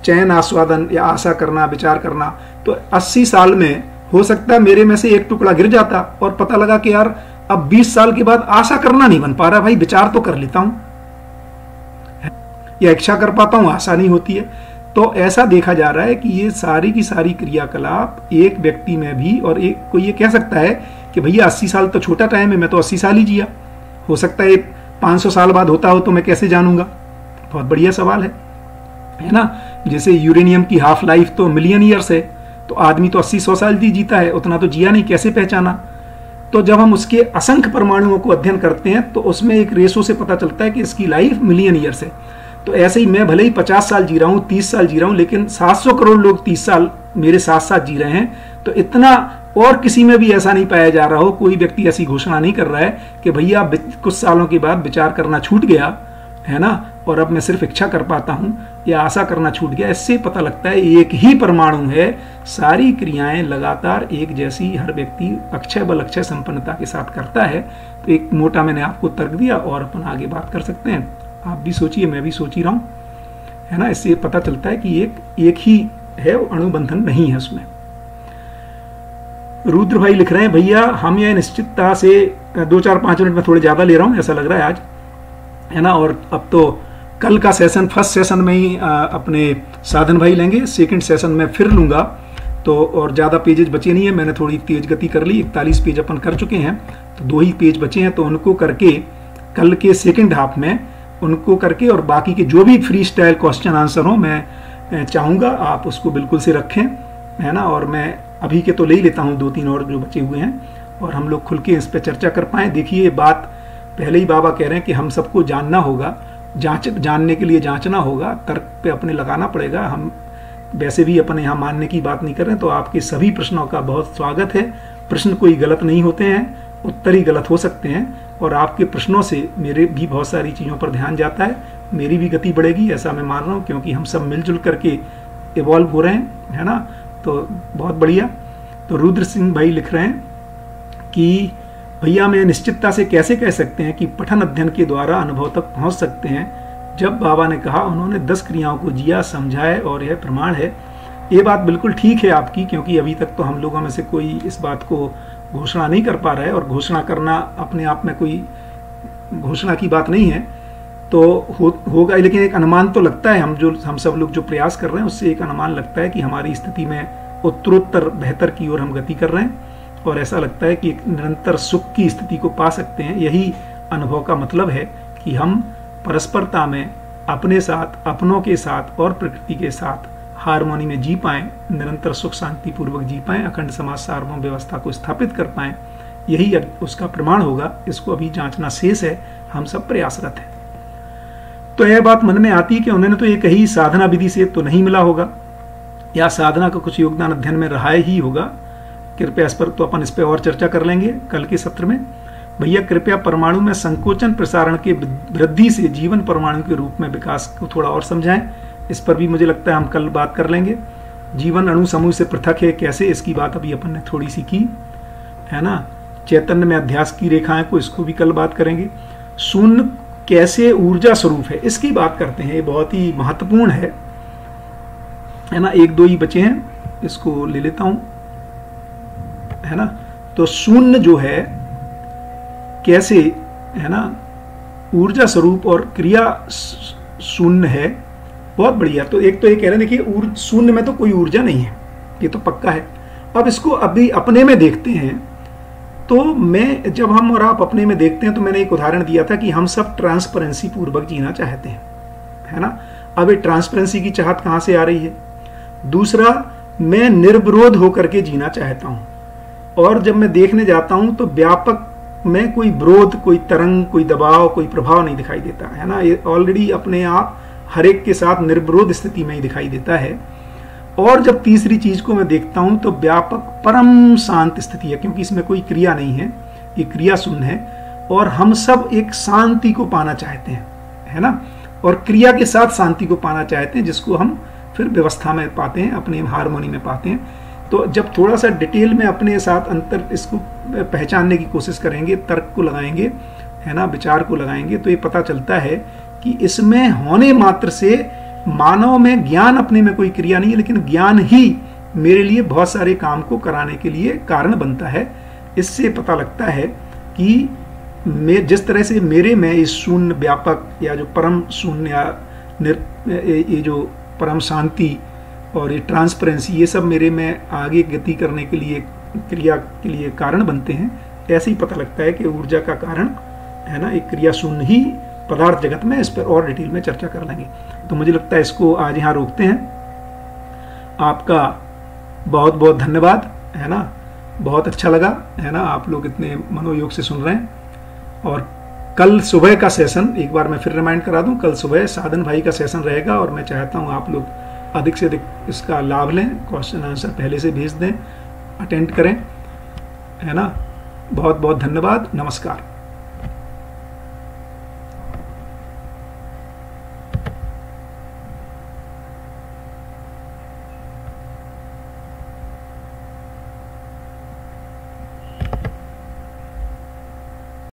चैन आस्वादन या आशा करना, विचार करना, तो 80 साल में हो सकता है मेरे में से एक टुकड़ा गिर जाता और पता लगा कि यार अब 20 साल के बाद आशा करना नहीं बन पा रहा, भाई विचार तो कर लेता हूं या इच्छा कर पाता हूं, आशा नहीं होती है। तो ऐसा देखा जा रहा है कि ये सारी की सारी क्रियाकलाप एक व्यक्ति में भी, और एक कोई ये कह सकता है कि भैया 80 साल तो छोटा टाइम है, मैं तो 80 साल ही जिया, हो सकता है 500 साल बाद होता हो तो मैं कैसे जानूंगा। बहुत बढ़िया सवाल है ना। जैसे यूरेनियम की हाफ लाइफ तो मिलियन ईयर्स है, तो आदमी तो 80-100 साल जीता है, उतना तो जिया नहीं, कैसे पहचाना। तो जब हम उसके असंख्य परमाणुओं को अध्ययन करते हैं तो उसमें एक रेशो से पता चलता है कि इसकी लाइफ मिलियन ईयर्स है। तो ऐसे ही मैं भले ही 50 साल जी रहा हूं, 30 साल जी रहा हूं, लेकिन 700 करोड़ लोग 30 साल मेरे साथ साथ जी रहे हैं, तो इतना और किसी में भी ऐसा नहीं पाया जा रहा हो, कोई व्यक्ति ऐसी घोषणा नहीं कर रहा है कि भैया कुछ सालों के बाद विचार करना छूट गया है ना, और अब मैं सिर्फ इच्छा कर पाता हूं या आशा करना छूट गया। इससे पता लगता है एक ही परमाणु है, सारी क्रियाएं लगातार एक जैसी हर व्यक्ति अक्षय बल, अक्षय संपन्नता के साथ करता है। तो एक मोटा मैंने आपको तर्क दिया और अपन आगे बात कर सकते हैं। आप भी सोचिए, मैं भी सोच ही रहा हूं, है ना। इससे पता चलता है कि एक ही है, अणुबंधन नहीं है उसमें। रुद्र भाई लिख रहे हैं, भैया हम यह निश्चितता से 2-4-5 मिनट में थोड़े ज्यादा ले रहा हूं, ऐसा लग रहा है आज, है ना। और अब तो कल का सेशन फर्स्ट सेशन में ही अपने साधन भाई लेंगे, सेकंड सेशन में फिर लूंगा। तो और ज़्यादा पेजेज बचे नहीं है, मैंने थोड़ी तेज गति कर ली, 41 पेज अपन कर चुके हैं, तो 2 ही पेज बचे हैं। तो उनको करके कल के सेकंड हाफ में उनको करके, और बाकी के जो भी फ्री स्टाइल क्वेश्चन आंसर हो, मैं चाहूँगा आप उसको बिल्कुल से रखें, है ना। और मैं अभी के तो ले ही लेता हूँ 2-3 और जो बचे हुए हैं, और हम लोग खुल के इस पर चर्चा कर पाएँ। देखिए, ये बात पहले ही बाबा कह रहे हैं कि हम सबको जानना होगा, जानने के लिए जांचना होगा, तर्क पे अपने लगाना पड़ेगा। हम वैसे भी अपने यहाँ मानने की बात नहीं कर रहे हैं। तो आपके सभी प्रश्नों का बहुत स्वागत है। प्रश्न कोई गलत नहीं होते हैं, उत्तर ही गलत हो सकते हैं, और आपके प्रश्नों से मेरे भी बहुत सारी चीज़ों पर ध्यान जाता है, मेरी भी गति बढ़ेगी, ऐसा मैं मान रहा हूँ, क्योंकि हम सब मिलजुल करके इवॉल्व हो रहे हैं, है ना। तो बहुत बढ़िया। तो रुद्र सिंह भाई लिख रहे हैं कि भैया मैं निश्चितता से कैसे कह सकते हैं कि पठन अध्ययन के द्वारा अनुभव तक पहुंच सकते हैं, जब बाबा ने कहा उन्होंने 10 क्रियाओं को जिया, समझाए और यह प्रमाण है। ये बात बिल्कुल ठीक है आपकी, क्योंकि अभी तक तो हम लोगों में से कोई इस बात को घोषणा नहीं कर पा रहा है, और घोषणा करना अपने आप में कोई घोषणा की बात नहीं है। तो होगा, लेकिन एक अनुमान तो लगता है, हम सब लोग जो प्रयास कर रहे हैं उससे एक अनुमान लगता है कि हमारी स्थिति में उत्तरोत्तर बेहतर की ओर हम गति कर रहे हैं, और ऐसा लगता है कि एक निरंतर सुख की स्थिति को पा सकते हैं। यही अनुभव का मतलब है कि हम परस्परता में अपने साथ, अपनों के साथ और प्रकृति के साथ हार्मोनी में जी पाएं, निरंतर सुख शांति पूर्वक जी पाएं, अखंड समाज सार्वभौम व्यवस्था को स्थापित कर पाएं। यही उसका प्रमाण होगा। इसको अभी जांचना शेष है, हम सब प्रयासरत हैं। तो यह बात मन में आती है कि उन्होंने तो ये कही साधना विधि से तो नहीं मिला होगा, या साधना का कुछ योगदान अध्ययन में रहा ही होगा। कृपया इस पर तो अपन इस पर और चर्चा कर लेंगे कल के सत्र में। भैया कृपया परमाणु में संकोचन प्रसारण के वृद्धि से जीवन परमाणु के रूप में विकास को थोड़ा और समझाएं। इस पर भी मुझे लगता है हम कल बात कर लेंगे। जीवन अणु समूह से पृथक है कैसे, इसकी बात अभी अपन ने थोड़ी सी की, है ना। चैतन्य में अध्यास की रेखाएं को, इसको भी कल बात करेंगे। शून्य कैसे ऊर्जा स्वरूप है, इसकी बात करते हैं, ये बहुत ही महत्वपूर्ण है ना। 1-2 ही बचे हैं, इसको ले लेता हूं, है ना। तो शून्य जो है कैसे, है ना, ऊर्जा स्वरूप और क्रिया शून्य है। बहुत बढ़िया। तो एक तो ये कह रहे हैं, देखिए शून्य में तो कोई ऊर्जा नहीं है, ये तो पक्का है। अब इसको अभी अपने में देखते हैं। तो मैं, जब हम और आप अपने में देखते हैं, तो मैंने एक उदाहरण दिया था कि हम सब ट्रांसपेरेंसी पूर्वक जीना चाहते हैं, है ना। अब ये ट्रांसपेरेंसी की चाहत कहां से आ रही है। दूसरा, मैं निर्विरोध होकर के जीना चाहता हूं, और जब मैं देखने जाता हूं तो व्यापक में कोई विरोध, कोई तरंग, कोई दबाव, कोई प्रभाव नहीं दिखाई देता, है ना। ये ऑलरेडी अपने आप हर एक के साथ निर्विरोध स्थिति में ही दिखाई देता है। और जब तीसरी चीज को मैं देखता हूं तो व्यापक परम शांत स्थिति है, क्योंकि इसमें कोई क्रिया नहीं है, ये क्रिया शून्य है। और हम सब एक शांति को पाना चाहते हैं, है ना, और क्रिया के साथ शांति को पाना चाहते हैं, जिसको हम फिर व्यवस्था में पाते हैं, अपने हार्मोनी में पाते हैं। तो जब थोड़ा सा डिटेल में अपने साथ अंतर इसको पहचानने की कोशिश करेंगे, तर्क को लगाएंगे, है ना, विचार को लगाएंगे तो ये पता चलता है कि इसमें होने मात्र से मानव में ज्ञान अपने में कोई क्रिया नहीं है, लेकिन ज्ञान ही मेरे लिए बहुत सारे काम को कराने के लिए कारण बनता है। इससे पता लगता है कि जिस तरह से मेरे में इस शून्य व्यापक या जो परम शून्य या ये जो परम शांति और ये ट्रांसपेरेंसी, ये सब मेरे में आगे गति करने के लिए, क्रिया के लिए कारण बनते हैं। ऐसे ही पता लगता है कि ऊर्जा का कारण है ना एक क्रिया शून्य ही पदार्थ जगत में। इस पर और डिटेल में चर्चा कर लेंगे। तो मुझे लगता है इसको आज यहाँ रोकते हैं। आपका बहुत बहुत धन्यवाद, है ना, बहुत अच्छा लगा, है ना, आप लोग इतने मनोयोग से सुन रहे हैं। और कल सुबह का सेशन एक बार मैं फिर रिमाइंड करा दूं, कल सुबह साधन भाई का सेशन रहेगा और मैं चाहता हूं आप लोग अधिक से अधिक इसका लाभ लें, क्वेश्चन आंसर पहले से भेज दें, अटेंड करें, है ना। बहुत बहुत धन्यवाद, नमस्कार।